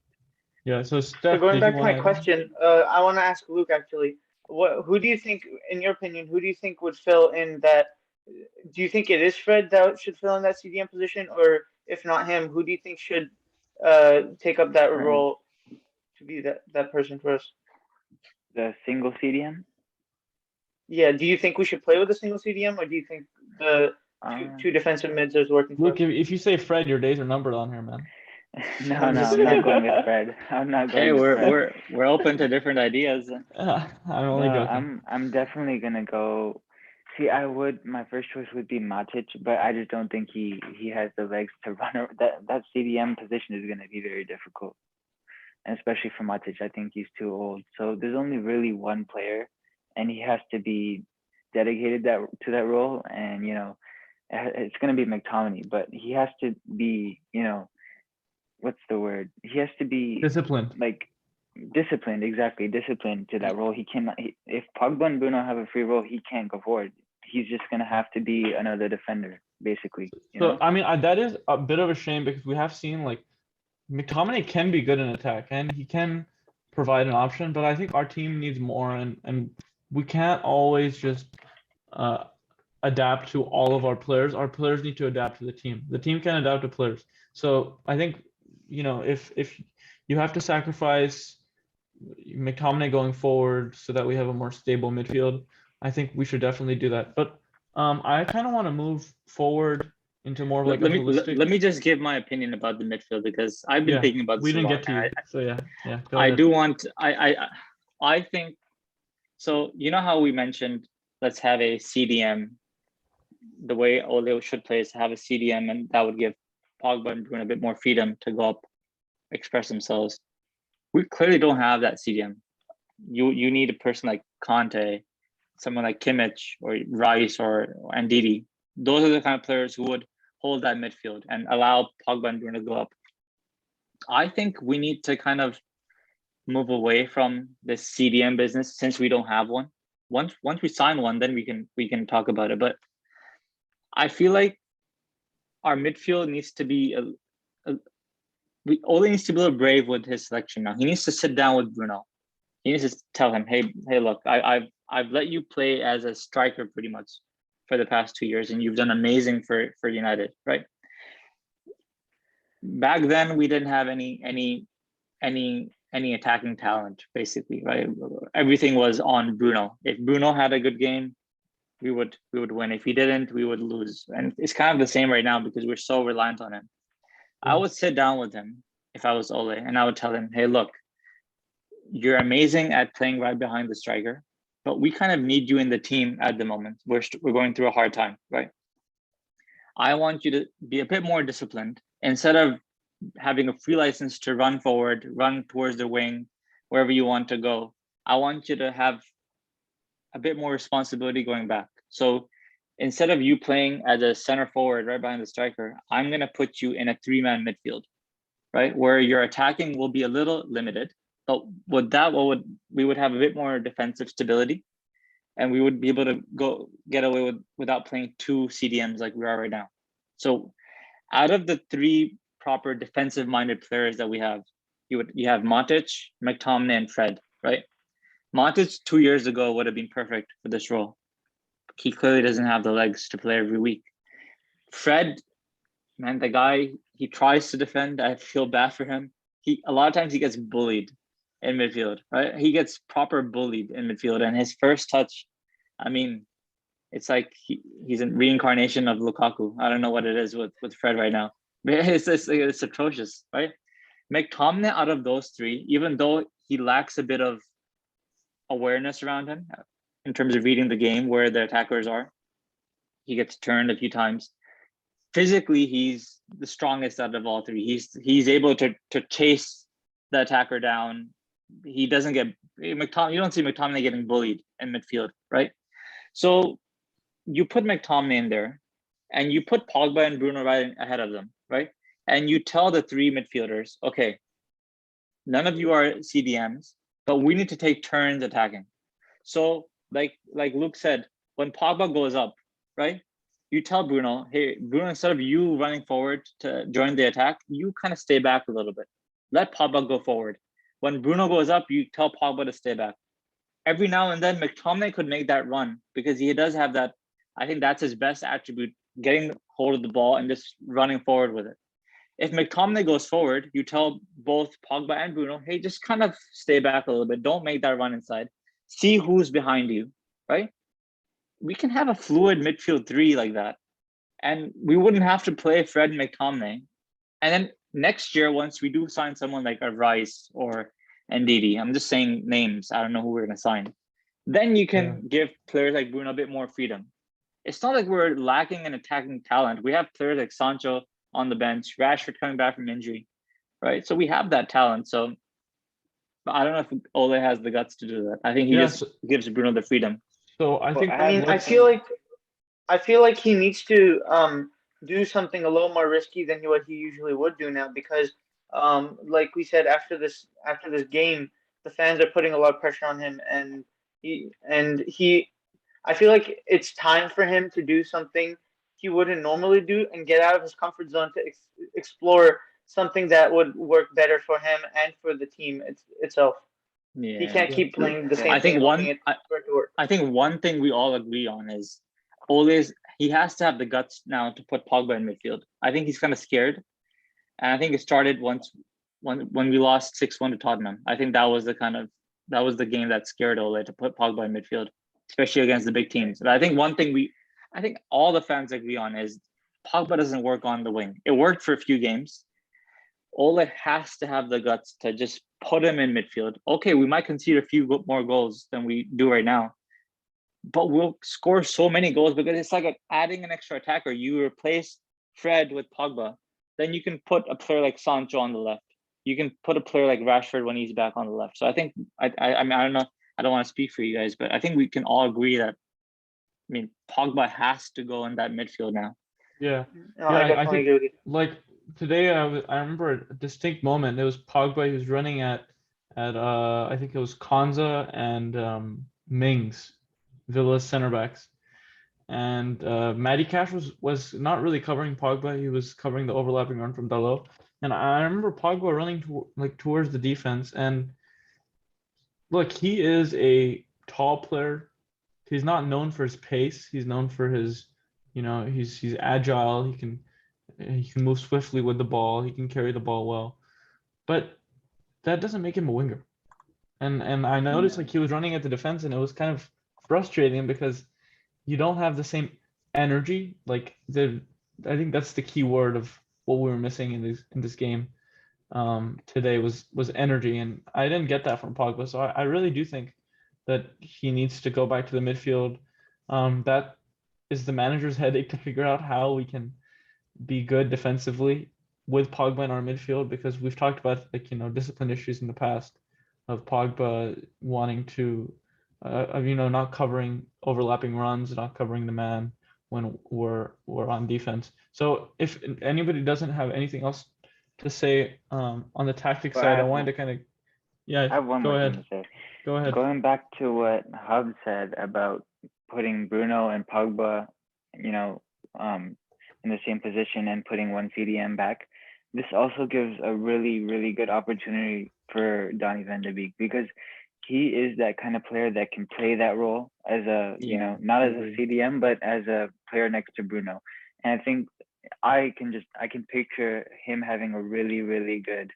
Yeah. So Steph, So going did back you to my wanna- question, I want to ask Luke actually, who do you think, in your opinion, who do you think would fill in that? Do you think it is Fred that should fill in that CDM position, or if not him, who do you think should take up that Fred. role to be that person for us? The single CDM. Yeah, do you think we should play with a single CDM, or do you think the two defensive mids is working for us? Look, if you say Fred, your days are numbered on here, man. No, I'm not going with Fred. I'm not going Hey, with Fred. we're open to different ideas. I'm only No, joking. I'm definitely gonna go. See, my first choice would be Matic, but I just don't think he has the legs to run. That CDM position is gonna be very difficult, and especially for Matic, I think he's too old. So there's only really one player, and he has to be dedicated to that role. And it's gonna be McTominay, but he has to be, what's the word? He has to be Disciplined. like disciplined, exactly, disciplined to that role. He cannot. If Pogba and Bruno have a free role, he can't go forward. He's just gonna have to be another defender, basically. So I mean, that is a bit of a shame because we have seen like McTominay can be good in attack and he can provide an option, but I think our team needs more, and we can't always just adapt to all of our players. Our players need to adapt to the team. The team can adapt to players. So I think if you have to sacrifice McTominay going forward so that we have a more stable midfield, I think we should definitely do that. But I kind of want to move forward into more of like let a me holistic. let me just give my opinion about the midfield because I've been thinking about this. We didn't a lot, get to you, so yeah. Go I ahead. do want. I think so. You know how we mentioned let's have a CDM. The way Ole should play is to have a CDM, and that would give Pogba and Bruno a bit more freedom to go up, express themselves. We clearly don't have that CDM. You need a person like Conte, someone like Kimmich or Rice or Ndidi. Those are the kind of players who would hold that midfield and allow Pogba and Bruno to go up. I think we need to kind of move away from this CDM business since we don't have one. Once we sign one, then we can talk about it. But I feel like our midfield needs to be Ole needs to be a little brave with his selection now. He needs to sit down with Bruno. He needs to tell him, hey, look, I've let you play as a striker pretty much for the past 2 years, and you've done amazing for United, right? Back then, we didn't have any attacking talent, basically, right? Everything was on Bruno. If Bruno had a good game, we would win. If he didn't, we would lose. And it's kind of the same right now because we're so reliant on him. I would sit down with him if I was Ole, and I would tell him, hey, look, you're amazing at playing right behind the striker, but we kind of need you in the team at the moment. We're going through a hard time, right? I want you to be a bit more disciplined. Instead of having a free license to run forward, run towards the wing, wherever you want to go, I want you to have a bit more responsibility going back. So instead of you playing as a center forward right behind the striker, I'm going to put you in a 3-man midfield, right? Where your attacking will be a little limited, but with that, we would have a bit more defensive stability, and we would be able to get away without playing 2 CDMs like we are right now. So out of the 3 proper defensive-minded players that we have, you have Matic, McTominay, and Fred, right? Matic 2 years ago would have been perfect for this role. He clearly doesn't have the legs to play every week. Fred, man, the guy, he tries to defend. I feel bad for him. A lot of times he gets bullied in midfield, right? He gets proper bullied in midfield, and his first touch, I mean, it's like he's a reincarnation of Lukaku. I don't know what it is with Fred right now. It's atrocious, right? McTominay, out of those 3, even though he lacks a bit of awareness around him in terms of reading the game where the attackers are, he gets turned a few times. Physically, he's the strongest out of all 3. He's able to chase the attacker down. He doesn't get McTominay. You don't see McTominay getting bullied in midfield, right? So you put McTominay in there, and you put Pogba and Bruno right ahead of them, right? And you tell the 3 midfielders, okay, none of you are CDMs, but we need to take turns attacking. So like Luke said, when Pogba goes up, right? You tell Bruno, hey, Bruno, instead of you running forward to join the attack, you kind of stay back a little bit. Let Pogba go forward. When Bruno goes up, you tell Pogba to stay back. every now and then McTominay could make that run because he does have that. I think that's his best attribute, getting hold of the ball and just running forward with it. If McTominay goes forward, you tell both Pogba and Bruno, hey, just kind of stay back a little bit. Don't make that run inside. See who's behind you, right? We can have a fluid midfield three like that. And we wouldn't have to play Fred and McTominay. And then next year, once we do sign someone like a Rice or Ndidi, I'm just saying names. I don't know who we're going to sign. Then you can give players like Bruno a bit more freedom. It's not like we're lacking in attacking talent. We have players like Sancho on the bench, Rashford coming back from injury, right? So we have that talent. So I don't know if Ole has the guts to do that. I think he just gives Bruno the freedom. So I think I feel like he needs to do something a little more risky than what he usually would do now, because like we said, after this game, the fans are putting a lot of pressure on him, and he I feel like it's time for him to do something he wouldn't normally do and get out of his comfort zone to explore something that would work better for him and for the team itself. Yeah. He can't keep playing the same I thing. I think one thing we all agree on is always he has to have the guts now to put Pogba in midfield. I think he's kind of scared, and I think it started when we lost 6-1 to Tottenham. I think that was the game that scared Ole to put Pogba in midfield, especially against the big teams. But I think one thing I think all the fans agree on is Pogba doesn't work on the wing. It worked for a few games. Ole has to have the guts to just put him in midfield. Okay, we might concede a few more goals than we do right now, but we'll score so many goals because it's like adding an extra attacker. You replace Fred with Pogba, then you can put a player like Sancho on the left. You can put a player like Rashford when he's back on the left. So I think I mean, I don't know. I don't want to speak for you guys, but I think we can all agree that, I mean, Pogba has to go in that midfield now. Yeah. No, I definitely agree with you. Like today, I remember a distinct moment. It was Pogba. He was running at I think it was Konza and Mings, Villa's center backs, and Matty Cash was not really covering Pogba. He was covering the overlapping run from Dalot, and I remember Pogba running towards the defense. And look, he is a tall player. He's not known for his pace. He's known for his, he's agile. He can move swiftly with the ball. He can carry the ball well, but that doesn't make him a winger. And I noticed like he was running at the defense, and it was kind of frustrating because you don't have the same energy. Like I think that's the key word of what we were missing in this game today was energy, and I didn't get that from Pogba. So I really do think that he needs to go back to the midfield. That is the manager's headache to figure out how we can be good defensively with Pogba in our midfield, because we've talked about discipline issues in the past of Pogba wanting to not covering overlapping runs, not covering the man when we're on defense. So if anybody doesn't have anything else to say on the tactics side, I wanted to kind of I have one more thing to say. Go ahead. Going back to what Hub said about putting Bruno and Pogba, in the same position and putting one CDM back, this also gives a really, really good opportunity for Donny van de Beek, because he is that kind of player that can play that role as a, not as a CDM, but as a player next to Bruno. And I think I can picture him having a really, really good,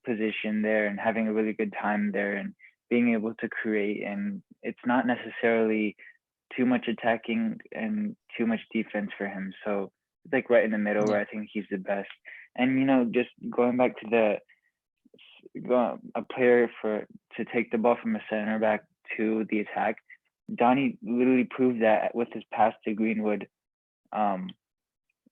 position there and having a really good time there and being able to create. And it's not necessarily too much attacking and too much defense for him. So it's like right in the middle where I think he's the best. And, just going back to a player to take the ball from a center back to the attack, Donny literally proved that with his pass to Greenwood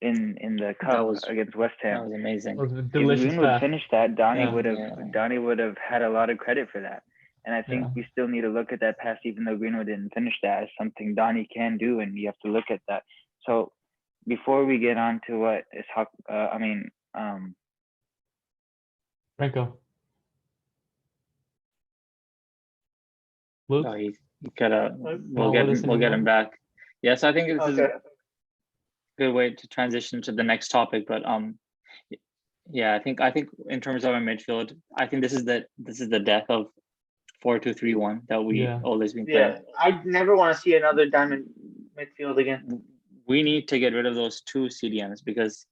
in the cup against West Ham. That was amazing. If Greenwood finished that, Donny would have had a lot of credit for that. And I think we still need to look at that pass, even though Greenwood didn't finish that, as something Donny can do, and you have to look at that. So before we get on to what is Franco. Luke? Oh, he gotta. We'll get him back. Yes, I think this is a good way to transition to the next topic. But I think in terms of our midfield, I think this is the death of 4-2-3-1 that we Yeah. always been playing. Yeah, I never want to see another diamond midfield again. We need to get rid of those 2 CDMs because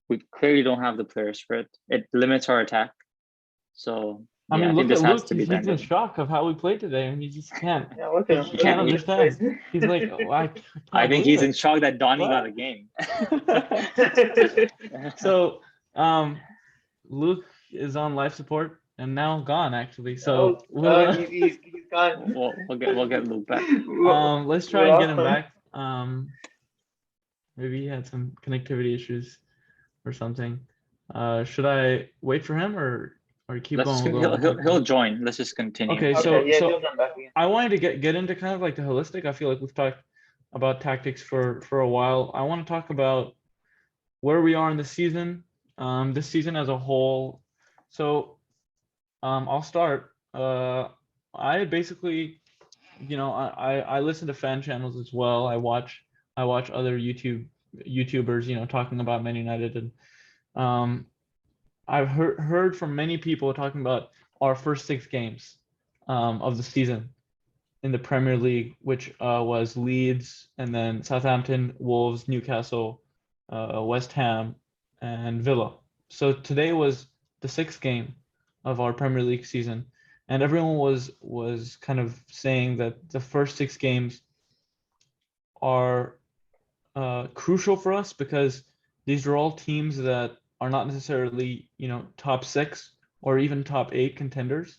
we clearly don't have the players for it. It limits our attack. So I yeah, mean, I think look this at has Luke. to be He's in banned. shock of how we played today, and he just can't. Yeah, look at him. He can't Look at understand. his He's like, oh, I can't I think believe he's in it. shock that Donnie got What? a game. face. So, Luke is on life support and now gone actually. So He's gone. we'll get Luke back. let's We try and get lost him him. back. Maybe he had some connectivity issues or something. Should I wait for him or keep Let's on going? he'll join. Let's just continue. Okay, Okay, yeah, so he'll come back again. I wanted to get into kind of like the holistic. I feel like we've talked about tactics for a while. I want to talk about where we are in the season, this season as a whole. So I'll start. I basically, I listen to fan channels as well. I watch other YouTubers, talking about Man United, and I've heard from many people talking about our first 6 games of the season in the Premier League, which was Leeds and then Southampton, Wolves, Newcastle, West Ham, and Villa. So today was the 6th game of our Premier League season, and everyone was kind of saying that the first 6 games are crucial for us because these are all teams that are not necessarily, top 6 or even top 8 contenders.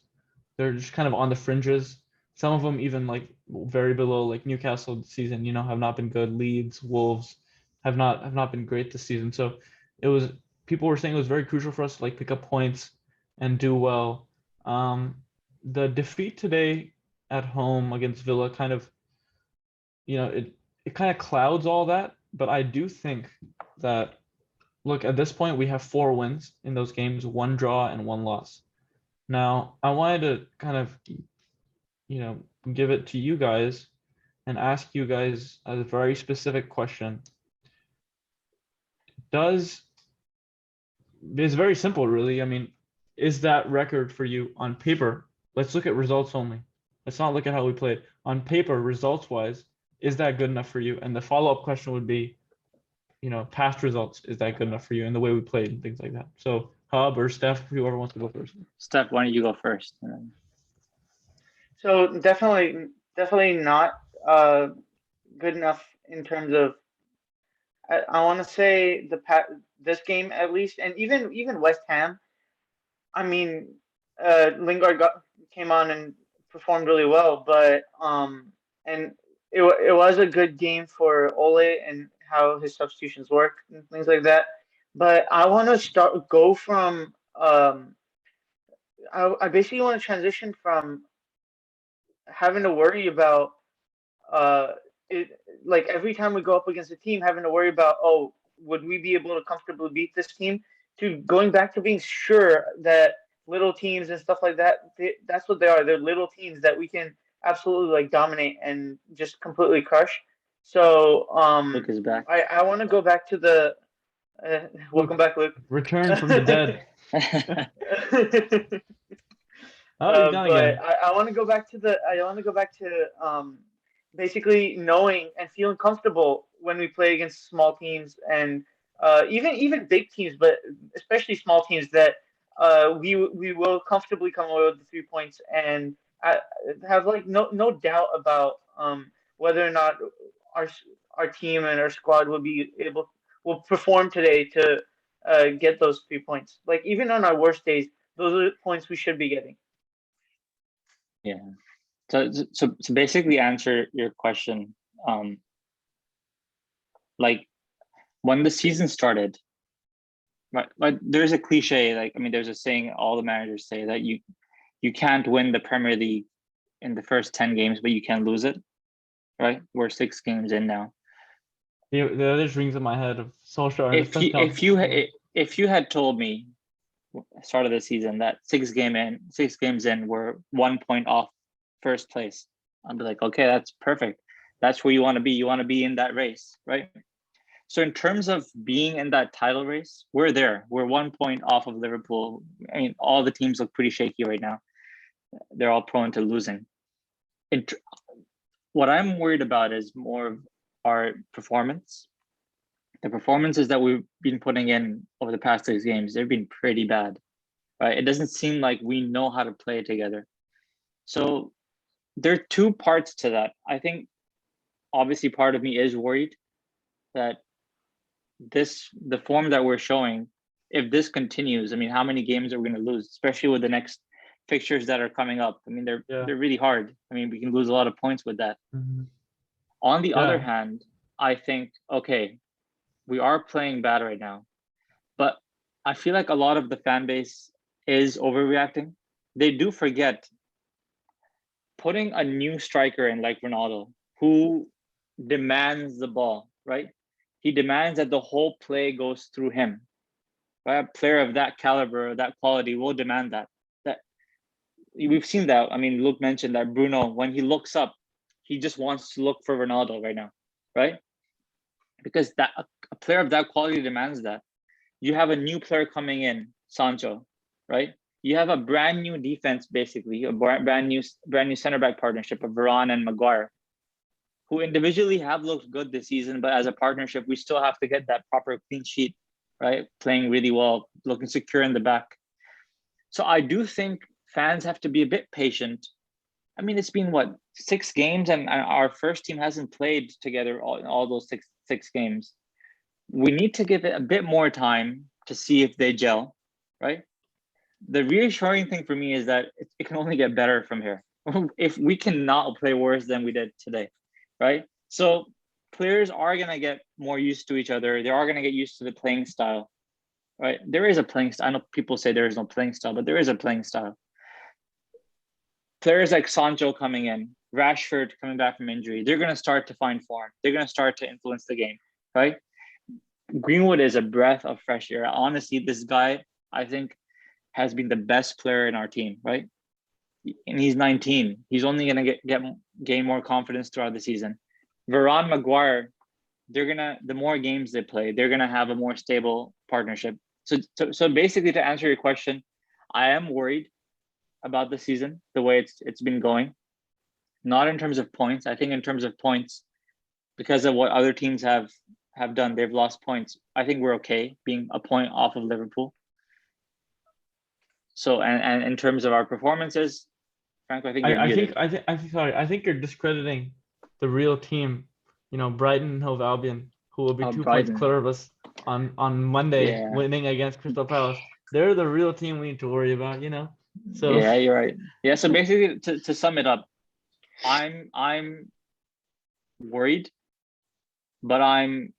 They're just kind of on the fringes. Some of them even like very below, like Newcastle this season, have not been good. Leeds, Wolves have not been great this season. So people were saying it was very crucial for us to like pick up points and do well. The defeat today at home against Villa kind of, it kind of clouds all that. But I do think that, look, at this point we have 4 wins in those games, 1 draw and 1 loss. Now, I wanted to kind of, give it to you guys and ask you guys a very specific question. It's very simple, really. I mean, is that record for you on paper? Let's look at results only. Let's not look at how we played. On paper, results-wise, is that good enough for you? And the follow-up question would be, past results, is that good enough for you? And the way we played and things like that. So Hub or Steph, whoever wants to go first. Steph, why don't you go first? So definitely not good enough in terms of. I want to say this game at least, and even West Ham. I mean, Lingard came on and performed really well, but and it was a good game for Ole and how his substitutions work and things like that. But I want to go from I basically want to transition from having to worry about it, like every time we go up against a team having to worry about, oh, would we be able to comfortably beat this team, to going back to being sure that little teams and stuff like that, that's what they are. They're little teams that we can absolutely like dominate and just completely crush. So Luke is back. I want to go back to the welcome back, Luke. Return from the dead. Oh, he's gone But again. I want to go back to basically knowing and feeling comfortable when we play against small teams and even big teams, but especially small teams, that we will comfortably come away with the 3 points and have like no doubt about whether or not our team and our squad will perform today to get those 3 points. Like even on our worst days, those are the points we should be getting. Yeah. So basically answer your question, like when the season started, right? Like there's a cliche, like, I mean, there's a saying all the managers say that you can't win the Premier League in the first 10 games, but you can lose it, right? We're 6 games in now. The other rings in my head of Solskjaer. If you had told me start of the season that 6 games in we're 1 point off first place, I'd be like, okay, that's perfect. That's where you want to be. You want to be in that race, right? So in terms of being in that title race, we're there. We're 1 point off of Liverpool. I mean, all the teams look pretty shaky right now. they're all prone to losing. What I'm worried about is more of our performance. The performances that we've been putting in over the past 6 games, they've been pretty bad, right? It doesn't seem like we know how to play together. So there are 2 parts to that. I think obviously part of me is worried that the form that we're showing, if this continues, I mean, how many games are we going to lose, especially with the next fixtures that are coming up? I mean, they're really hard. I mean, we can lose a lot of points with that. On the other hand, I think, okay, we are playing bad right now, but I feel like a lot of the fan base is overreacting. They do forget putting a new striker in like Ronaldo, who demands the ball, right? He demands that the whole play goes through him. Right? A player of that caliber, that quality will demand that. We've seen that. I mean, Luke mentioned that Bruno, when he looks up, he just wants to look for Ronaldo right now, right? Because that a player of that quality demands that. You have a new player coming in, Sancho, right? You have a brand new defense, basically, a brand new center back partnership of Varane and Maguire, who individually have looked good this season, but as a partnership, we still have to get that proper clean sheet, right? Playing really well, looking secure in the back. So I do think fans have to be a bit patient. I mean, it's been what, 6 games, and our first team hasn't played together all those six games. We need to give it a bit more time to see if they gel, right? The reassuring thing for me is that it can only get better from here. If we cannot play worse than we did today, right? So players are going to get more used to each other. They are going to get used to the playing style, right? There is a playing style. I know people say there is no playing style, but there is a playing style. Players like Sancho coming in, Rashford coming back from injury, they're going to start to find form. They're going to start to influence the game, right? Greenwood is a breath of fresh air. Honestly, this guy, I think, has been the best player in our team, right? And he's 19. He's only going to gain more confidence throughout the season. Varane, Maguire, the more games they play, they're going to have a more stable partnership. So basically, to answer your question, I am worried about the season, the way it's been going. Not in terms of points. I think in terms of points, because of what other teams have done, they've lost points. I think we're okay being a point off of Liverpool. So and in terms of our performances, Franco, I think you're muted. I think you're discrediting the real team. You know, Brighton and Hove Albion, who will be 2 points clear of us on Monday, winning against Crystal Palace. They're the real team we need to worry about. You know. So yeah, you're right. Yeah. So basically, to sum it up, I'm worried, but I'm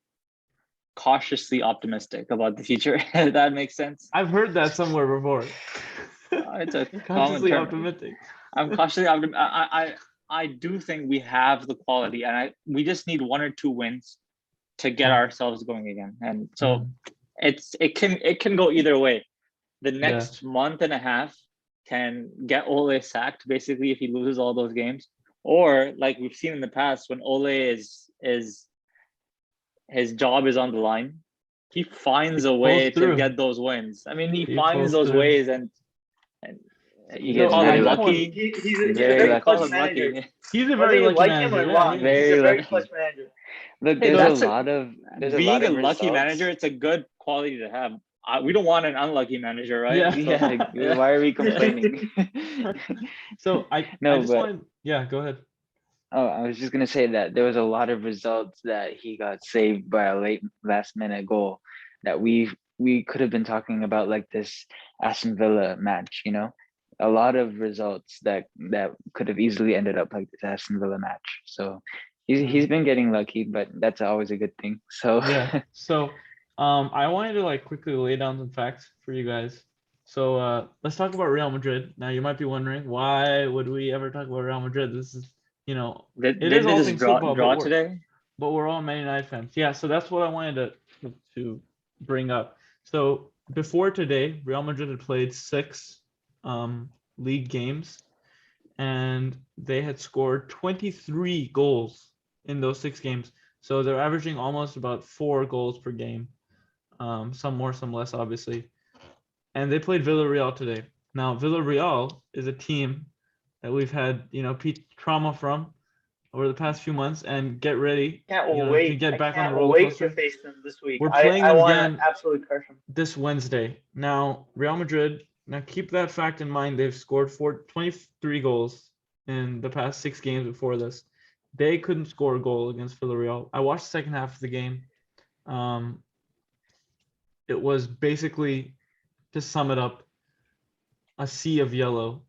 cautiously optimistic about the future. If that makes sense. I've heard that somewhere before. It's a cautiously optimistic. I'm cautiously optimistic. I do think we have the quality, and we just need 1 or 2 wins to get ourselves going again. And so it can go either way. The next month and a half can get Ole sacked, basically, if he loses all those games, or like we've seen in the past, when Ole is his job is on the line, he finds a way to get those wins. I mean, he finds those ways, and you call him lucky. He's a very clutch manager. He's a very lucky manager. He's a very clutch manager. Look, there's a lot of being a lucky manager. It's a good quality to have. We don't want an unlucky manager, right? Yeah. Why are we complaining? So go ahead. Oh, I was just gonna say that there was a lot of results that he got saved by a late last-minute goal that we could have been talking about, like this Aston Villa match. You know, a lot of results that could have easily ended up like this Aston Villa match. So he's been getting lucky, but that's always a good thing. So So I wanted to like quickly lay down some facts for you guys. So let's talk about Real Madrid. Now you might be wondering, why would we ever talk about Real Madrid? This is, you know, it is all things football, today. But we're all Man United fans. Yeah, so that's what I wanted to bring up. So before today, Real Madrid had played 6 league games, and they had scored 23 goals in those 6 games. So they're averaging almost about 4 goals per game. Some more, some less, obviously. And they played Villarreal today. Now, Villarreal is a team that we've had, trauma from over the past few months, and get ready, Can't to wait. get I back on the can't roller wait to coaster. face them this week. We're playing I them want again to absolutely crush them. this Wednesday. Now, Real Madrid, now keep that fact in mind. They've scored 23 goals in the past 6 games before this. They couldn't score a goal against Villarreal. I watched the second half of the game. It was basically, to sum it up, a sea of yellow.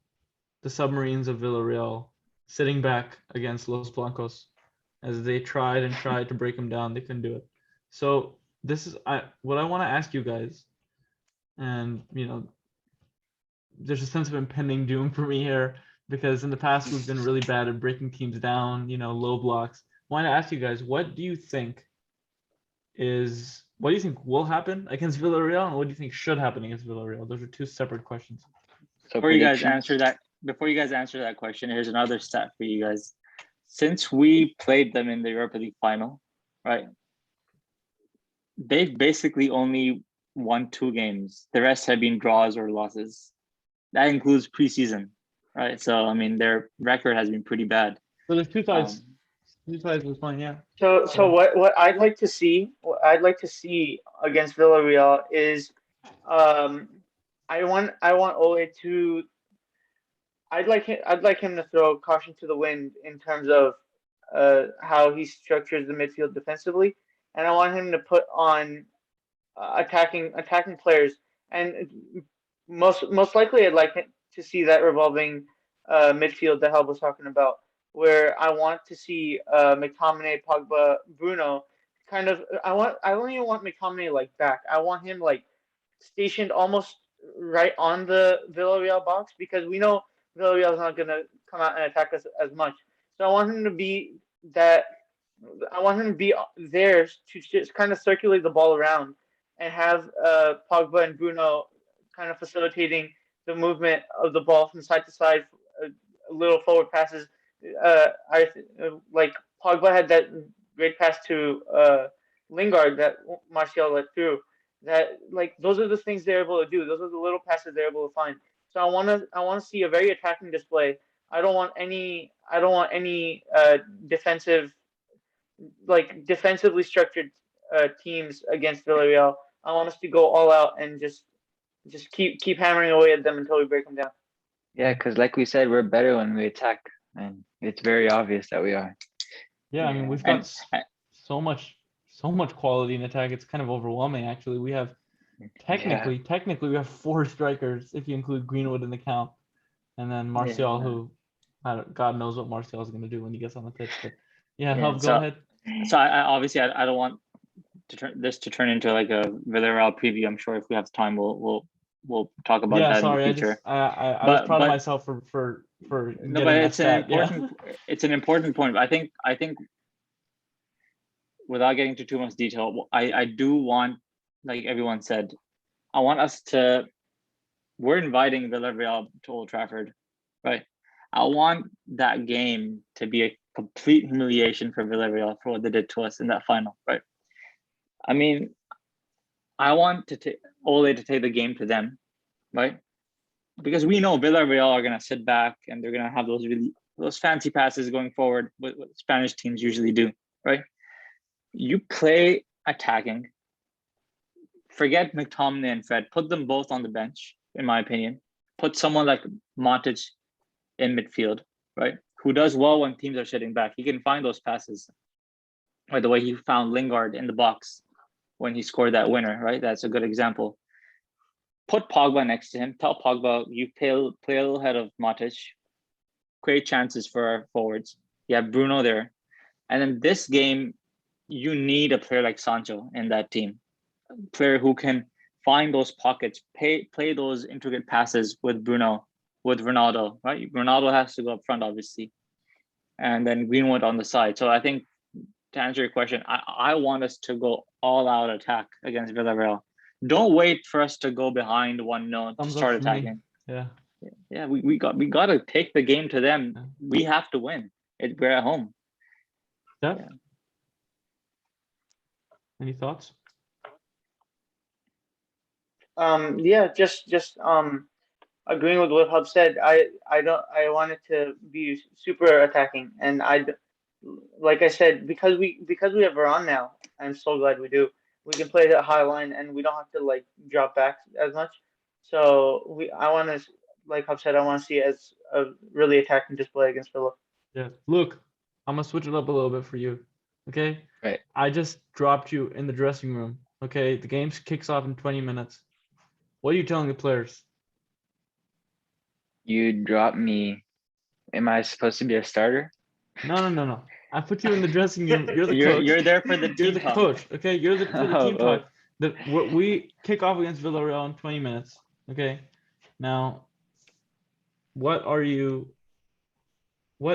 The submarines of Villarreal sitting back against Los Blancos as they tried and tried to break them down. They couldn't do it. So this is what I want to ask you guys. And, there's a sense of impending doom for me here because in the past we've been really bad at breaking teams down, low blocks. I want to ask you guys, what do you think will happen against Villarreal, and what do you think should happen against Villarreal? Those are 2 separate questions. So Before you guys predictions? answer that question, here's another stat for you guys. Since we played them in the Europa League final, right? They've basically only won 2 games. The rest have been draws or losses. That includes preseason, right? So I mean, their record has been pretty bad. So there's 2 sides. 2 sides was fine, yeah. So what I'd like to see against Villarreal is I want Ole to I'd like him to throw caution to the wind in terms of how he structures the midfield defensively, and I want him to put on attacking players, and most likely I'd like to see that revolving midfield that Hel was talking about, where I want to see McTominay, Pogba, Bruno kind of. I don't even want McTominay like back. I want him like stationed almost right on the Villarreal box, because we know Villarreal is not going to come out and attack us as much. So I want him to be that. I want him to be there to just kind of circulate the ball around and have Pogba and Bruno kind of facilitating the movement of the ball from side to side, little forward passes. Like Pogba had that great pass to Lingard that Martial let through. That like those are the things they're able to do. Those are the little passes they're able to find. So I want to see a very attacking display. I don't want any defensively structured teams against Villarreal. I want us to go all out and just keep hammering away at them until we break them down. Yeah, because like we said, we're better when we attack, and it's very obvious that we are. Yeah, I mean, we've got so much quality in attack. It's kind of overwhelming, actually. We have technically we have 4 strikers if you include Greenwood in the count, and then Martial, who God knows what Martial is going to do when he gets on the pitch. But go ahead. So I obviously I don't want to turn into like a Villarreal preview. I'm sure if we have time, we'll talk about that in the future. I was proud of myself for no, but it's an important point. I think without getting into too much detail, I do want, like everyone said, I want us to. We're inviting Villarreal to Old Trafford, right? I want that game to be a complete humiliation for Villarreal for what they did to us in that final, right? I mean, I want Ole to take the game to them, right? Because we know Villarreal are going to sit back and they're going to have those fancy passes going forward, what Spanish teams usually do, right? You play attacking. Forget McTominay and Fred. Put them both on the bench, in my opinion. Put someone like Matic in midfield, right? Who does well when teams are sitting back. He can find those passes. By the way, he found Lingard in the box when he scored that winner, right? That's a good example. Put Pogba next to him. Tell Pogba, you play a little ahead of Matic. Create chances for our forwards. You have Bruno there. And in this game, you need a player like Sancho in that team. A player who can find those pockets, play those intricate passes with Bruno, with Ronaldo, right? Ronaldo has to go up front, obviously. And then Greenwood on the side. So I think to answer your question, I want us to go all out attack against Villarreal. Don't wait for us to go behind 1-0 to start attacking. Yeah, we got to take the game to them. Yeah. We have to win. We're at home. Yeah. Any thoughts? agreeing with what Hub said, I wanted to be super attacking, and like I said, because we have Varane now, I'm so glad we do. We can play that high line, and we don't have to like drop back as much. So I want to, like Hub said, I want to see it as a really attacking display against Villa. Yeah. Look, I'm gonna switch it up a little bit for you. Okay. Right. I just dropped you in the dressing room. Okay. The game kicks off in 20 minutes. What are you telling the players? You dropped me. Am I supposed to be a starter? No. I put you in the dressing room. You're the coach. You're there for the You're team the talk. coach. Okay. You're the for the team Oh, talk. We kick off against Villarreal in 20 minutes. Okay. Now, what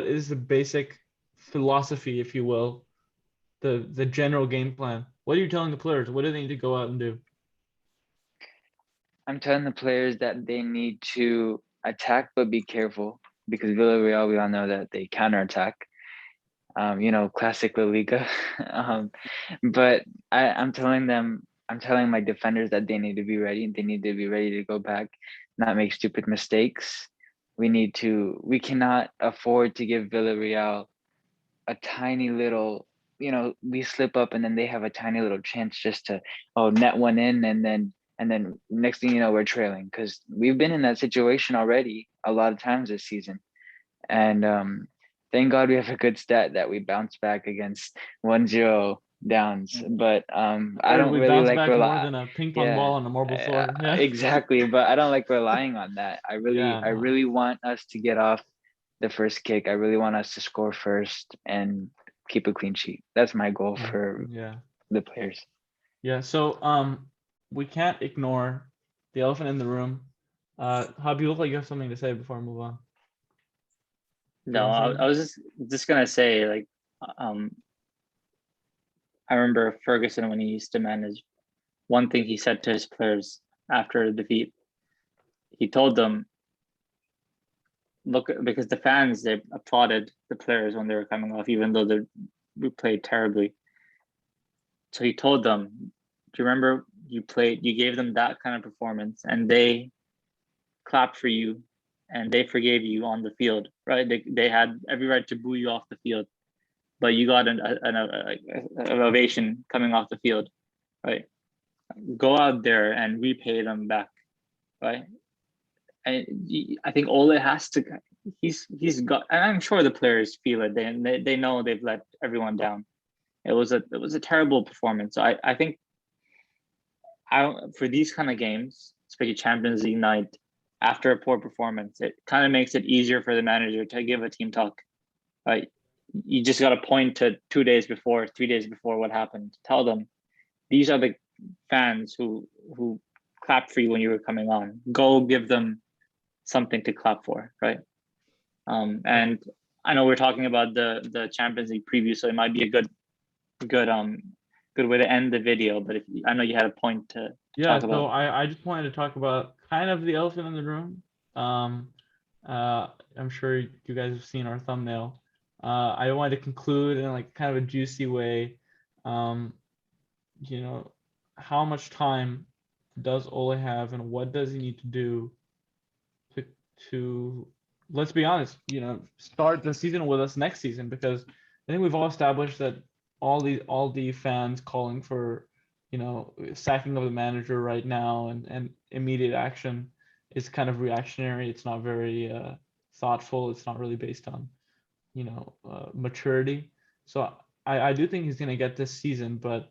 is the basic philosophy, if you will, the general game plan? What are you telling the players? What do they need to go out and do? I'm telling the players that they need to attack, but be careful because Villarreal, we all know that they counterattack. Classic La Liga. But I'm telling my defenders that they need to be ready. They need to be ready to go back, not make stupid mistakes. We cannot afford to give Villarreal a tiny little, we slip up and then they have a tiny little chance just to net one in, and then next thing you know we're trailing, because we've been in that situation already a lot of times this season. And thank God we have a good stat that we bounce back against 1-0 downs. But I don't We really bounce like back more than a ping pong ball on a marble floor. Yeah. exactly. But I don't like relying on that. I Yeah, no. really want us to get off the first kick. I really want us to score first and keep a clean sheet. That's my goal for Yeah. the players. Yeah. So we can't ignore the elephant in the room. Hub, you look like you have something to say before I move on. No, I was just gonna say, like, I remember Ferguson when he used to manage. One thing he said to his players after the defeat, he told them, look, because the fans, they applauded the players when they were coming off, even though we played terribly. So he told them, do you remember you gave them that kind of performance and they clapped for you and they forgave you on the field, right? They had every right to boo you off the field, but you got an ovation coming off the field, right? Go out there and repay them back, right? And I think Ole has to. He's got, and I'm sure the players feel it. They know they've let everyone down. It was a terrible performance. So I think for these kind of games, especially Champions League night, after a poor performance, it kind of makes it easier for the manager to give a team talk, right? You just got to point to 2 days before, 3 days before what happened. Tell them these are the fans who clapped for you when you were coming on. Go give them something to clap for, right? And I know we're talking about the Champions League preview, so it might be a good way to end the video. But I know you had a point to talk about. So I just wanted to talk about kind of the elephant in the room. I'm sure you guys have seen our thumbnail. I wanted to conclude in like kind of a juicy way. How much time does Ole have, and what does he need to do to let's be honest, start the season with us next season? Because I think we've all established that all the fans calling for, sacking of the manager right now and immediate action is kind of reactionary. It's not very thoughtful. It's not really based on, maturity. So I do think he's going to get this season, but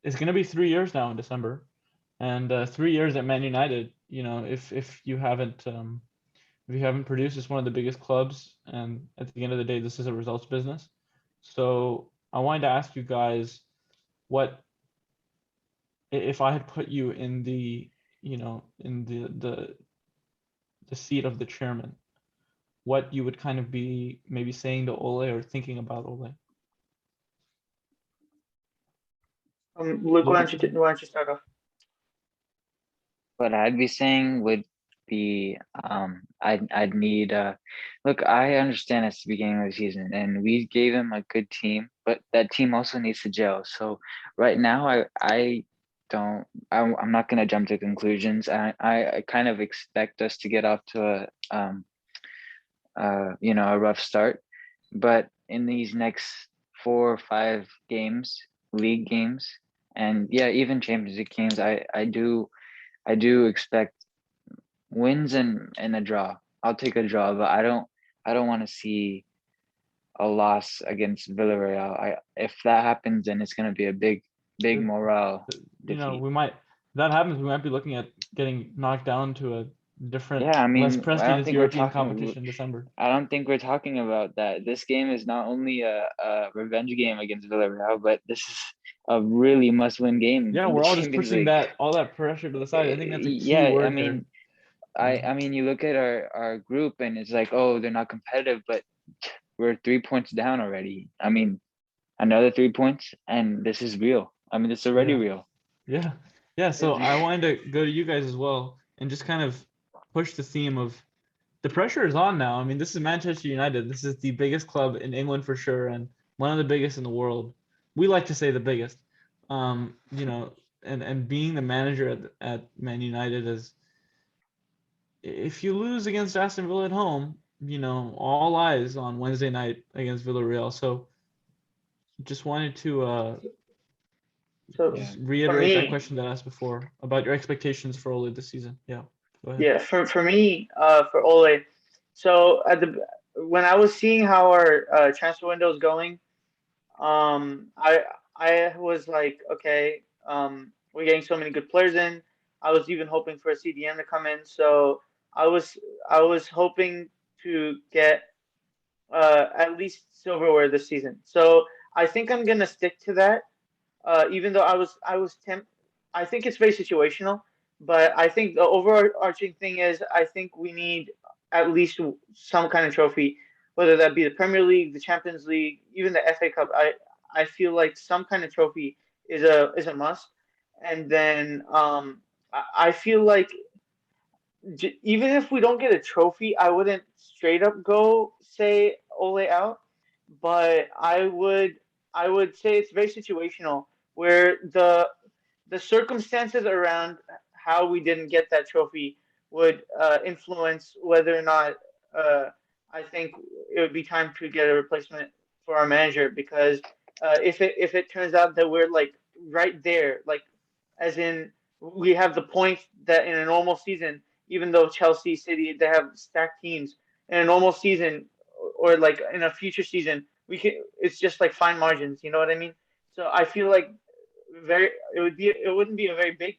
it's going to be 3 years now in December, and 3 years at Man United. If you haven't produced, it's one of the biggest clubs, and at the end of the day, this is a results business. So I wanted to ask you guys, what if I had put you in the seat of the chairman, what you would kind of be maybe saying to Ole or thinking about Ole? Luke, why don't you start off? What I'd be saying would be I'd need look, I understand it's the beginning of the season and we gave him a good team, but that team also needs to gel. So right now I I'm not gonna jump to conclusions. I kind of expect us to get off to a rough start, but in these next 4 or 5 games, league games, and yeah, even Champions League games, I do expect wins and a draw. I'll take a draw, but I don't want to see a loss against Villarreal. If that happens, then it's going to be a big morale You know, defeat. we might, if that happens, we might be looking at getting knocked down to a different, Yeah, I mean, less I don't prestigious think we're European talking. competition in December. I don't think we're talking about that. This game is not only a revenge game against Villarreal, but this is a really must-win game. Yeah, in we're the all just Champions pushing League. all that pressure to the side. I think that's a key Yeah, word I mean, here. I mean, you look at our group and it's like, oh, they're not competitive, but we're 3 points down already. I mean, another 3 points, and this is real. I mean, it's already real. Yeah. So I wanted to go to you guys as well and just kind of push the theme of the pressure is on now. I mean, this is Manchester United. This is the biggest club in England for sure, and one of the biggest in the world. We like to say the biggest. You know, and being the manager at Man United is, if you lose against Aston Villa at home, you know, all eyes on Wednesday night against Villarreal. So just wanted to So Yeah. just reiterate that me- question that I asked before about your expectations for Ole this season. Yeah, go ahead. yeah, for me, for Ole. So when I was seeing how our transfer window is going, I was like, okay, we're getting so many good players in. I was even hoping for a CDM to come in. So I was I was hoping to get at least silverware this season. So I think I'm gonna stick to that. Even though I think it's very situational, but I think the overarching thing is I think we need at least some kind of trophy, whether that be the Premier League, the Champions League, even the FA Cup. I feel like some kind of trophy is a must. And then I feel like even if we don't get a trophy, I wouldn't straight up go say Ole out, but I would say it's very situational where the circumstances around how we didn't get that trophy would influence whether or not I think it would be time to get a replacement for our manager because if it turns out that we're like right there, like as in we have the points that in a normal season, even though Chelsea, City, they have stacked teams in a normal season or like in a future season, we can. It's just like fine margins. You know what I mean? So I feel like it wouldn't be a very big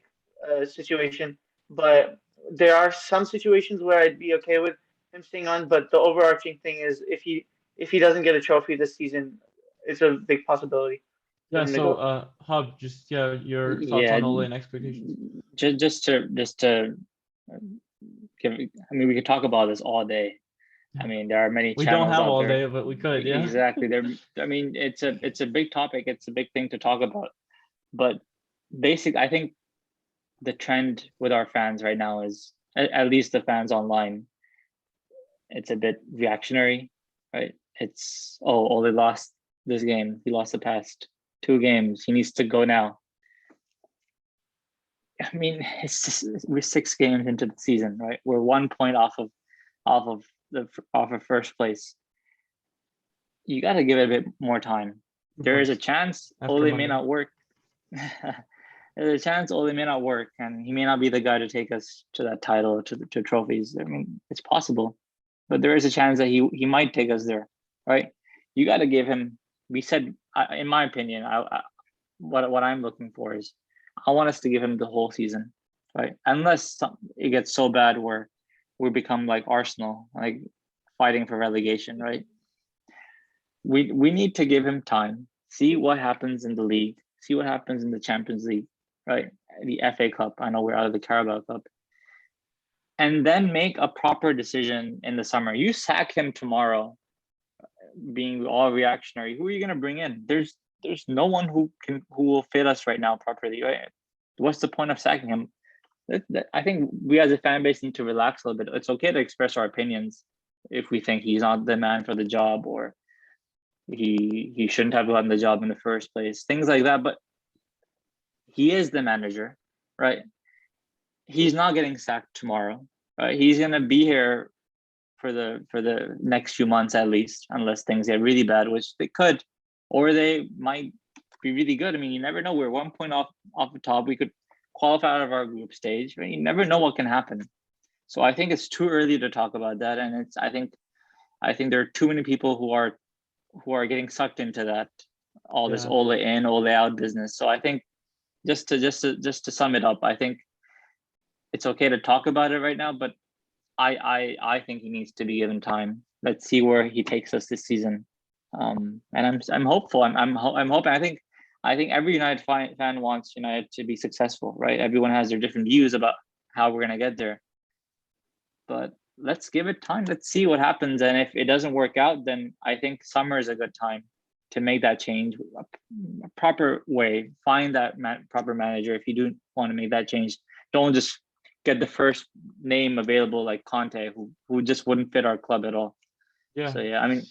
situation, but there are some situations where I'd be okay with him staying on. But the overarching thing is if he doesn't get a trophy this season, it's a big possibility for Yeah. him to So go. Hub, just your thoughts Yeah, on Ole and expectations. just to give. I mean, we could talk about this all day. I mean, there are many We don't channels have out all there. day, but we could. Yeah. Exactly. I mean, it's a big topic. It's a big thing to talk about. But I think the trend with our fans right now is, at least the fans online, it's a bit reactionary, right? It's, oh, they lost this game. He lost the past 2 games. He needs to go now. I mean, we're 6 games into the season, right? We're 1 point off of first place. You got to give it a bit more time. There is a chance After Ole may Monday. not work. There's a chance Ole may not work, and he may not be the guy to take us to that title, to trophies. I mean, it's possible, but there is a chance that he might take us there, right? You got to give him. We said, in my opinion, what I'm looking for is, I want us to give him the whole season, right? Unless it gets so bad where we become like Arsenal, like fighting for relegation, right? We need to give him time, see what happens in the league, see what happens in the Champions League, right? The FA Cup. I know we're out of the Carabao Cup. And then make a proper decision in the summer. You sack him tomorrow, being all reactionary. Who are you going to bring in? There's no one who will fit us right now properly, right? What's the point of sacking him? I think we as a fan base need to relax a little bit. It's okay to express our opinions if we think he's not the man for the job, or he shouldn't have gotten the job in the first place, things like that. But he is the manager, right? He's not getting sacked tomorrow, right? He's gonna be here for the next few months at least, unless things get really bad, which they could, or they might be really good. I mean, you never know. We're 1 point off the top. We could qualify out of our group stage. Right? You never know what can happen. So I think it's too early to talk about that, and I think there are too many people who are getting sucked into that, all this Ole in, Ole out business. So I think just to sum it up, I think it's okay to talk about it right now, but I think he needs to be given time. Let's see where he takes us this season. And I'm hopeful. I'm hoping. I think every United fan wants United to be successful, right? Everyone has their different views about how we're gonna get there. But let's give it time. Let's see what happens. And if it doesn't work out, then I think summer is a good time to make that change a proper way. Find that proper manager. If you do want to make that change, don't just get the first name available like Conte, who just wouldn't fit our club at all. Yeah. So yeah, I mean,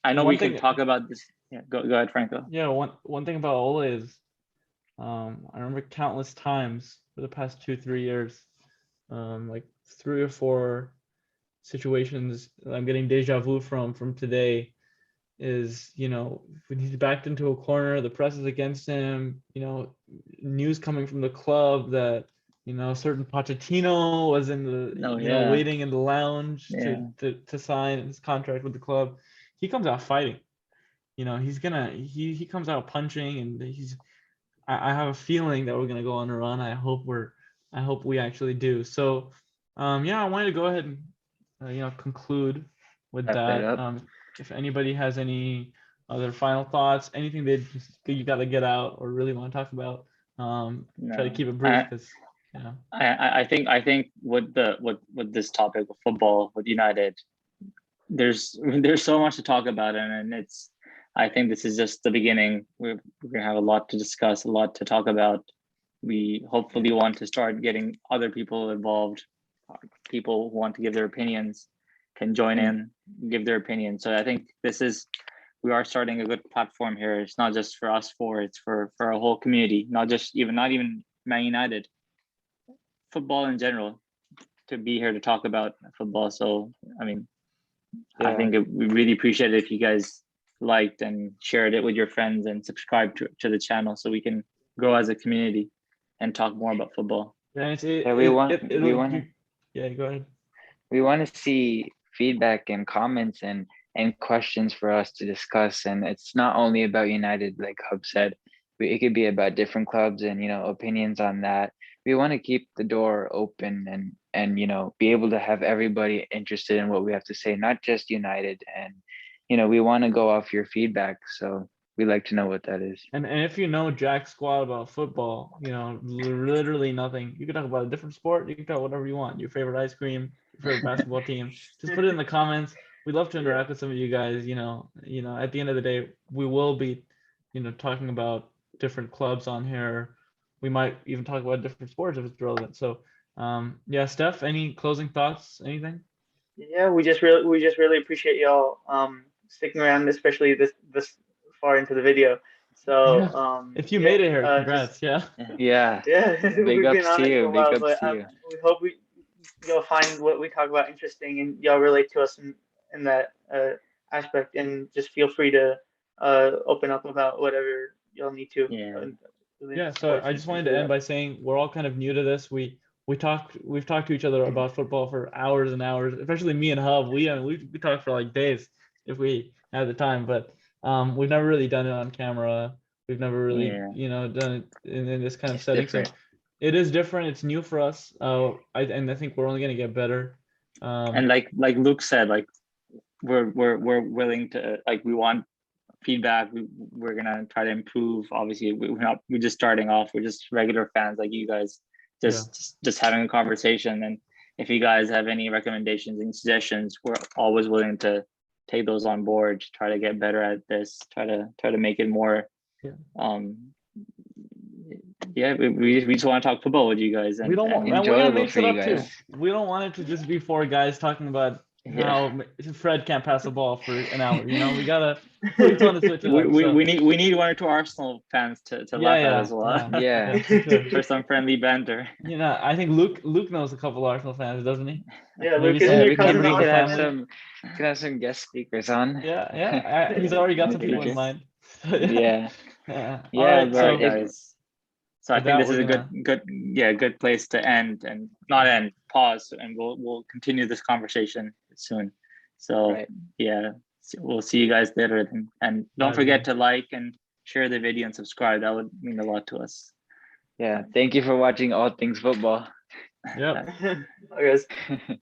I know we can talk about this. Yeah, go ahead, Franco. Yeah, one thing about Ole is, I remember countless times for the past 2-3 years, like 3 or 4 situations I'm getting deja vu from today. Is when he's backed into a corner, the press is against him. News coming from the club that certain Pochettino was in the waiting in the lounge to sign his contract with the club. He comes out fighting. He comes out punching, and I have a feeling that we're gonna go on a run. I hope we actually do. So I wanted to go ahead and conclude with that. If anybody has any other final thoughts, anything that you got to get out or really want to talk about, try to keep it brief, because I think with this topic of football with United, there's so much to talk about, and I think this is just the beginning. We're gonna have a lot to discuss, a lot to talk about. We hopefully want to start getting other people involved, people who want to give their opinions can join in, give their opinion. So I think we are starting a good platform here. It's not just for us four, it's for a whole community, not even Man United, football in general, to be here to talk about football. So, I mean, I think we really appreciate it if you guys liked and shared it with your friends and subscribed to the channel so we can grow as a community and talk more about football. Yeah, go ahead. We want to see feedback and comments and questions for us to discuss, and it's not only about United, like Hub said. It could be about different clubs and opinions on that. We want to keep the door open and be able to have everybody interested in what we have to say, not just United. And we want to go off your feedback, so we like to know what that is. And if jack squat about football, literally nothing, you can talk about a different sport, you can talk whatever you want, your favorite ice cream, your favorite basketball team, just put it in the comments. We'd love to interact with some of you guys. At the end of the day, we will be talking about different clubs on here. We might even talk about different sports if it's relevant. So Steph, any closing thoughts, anything? Yeah, we just really appreciate y'all sticking around, especially this far into the video. So if you made it here, congrats. Yeah. Big ups to you. Big ups to you. We hope y'all find what we talk about interesting and y'all relate to us in that aspect, and just feel free to open up about whatever y'all need to. So I just wanted to end by saying we're all kind of new to this. We've talked to each other about football for hours and hours, especially me and Hub. We talked for like days if we had the time, but we've never really done it on camera. We've never really done it in this kind of setting. Different. So it is different. It's new for us. I think we're only gonna get better. And like Luke said, like we're willing to, like, we want feedback. We're gonna try to improve. Obviously, we're just starting off. We're just regular fans like you guys, just having a conversation. And if you guys have any recommendations and suggestions, we're always willing to take those on board. Try to get better at this. Try to make it more. We just want to talk football with you guys. And we don't want to mix it up too. We don't want it to just be 4 guys talking about Now Fred can't pass the ball for an hour. You know, we gotta switch it up. We need 1 or 2 Arsenal fans to laugh at as well. Yeah. for sure. For some friendly banter. You know, I think Luke knows a couple Arsenal fans, doesn't he? Yeah, Maybe Luke, isn't some- your cousin maybe we the could have family. some guest speakers on. Yeah. He's already got some people in Okay. mind. Yeah. Yeah. Yeah, All right. all So right, guys. So I with think that, this is a we're good place to end, and not end, pause, and we'll continue this conversation soon. So Right. yeah, we'll see you guys later, and don't Bye, forget everyone. to like and share the video and subscribe. That would mean a lot to us. Yeah. Thank you for watching All Things Football. Yep. Okay, guys.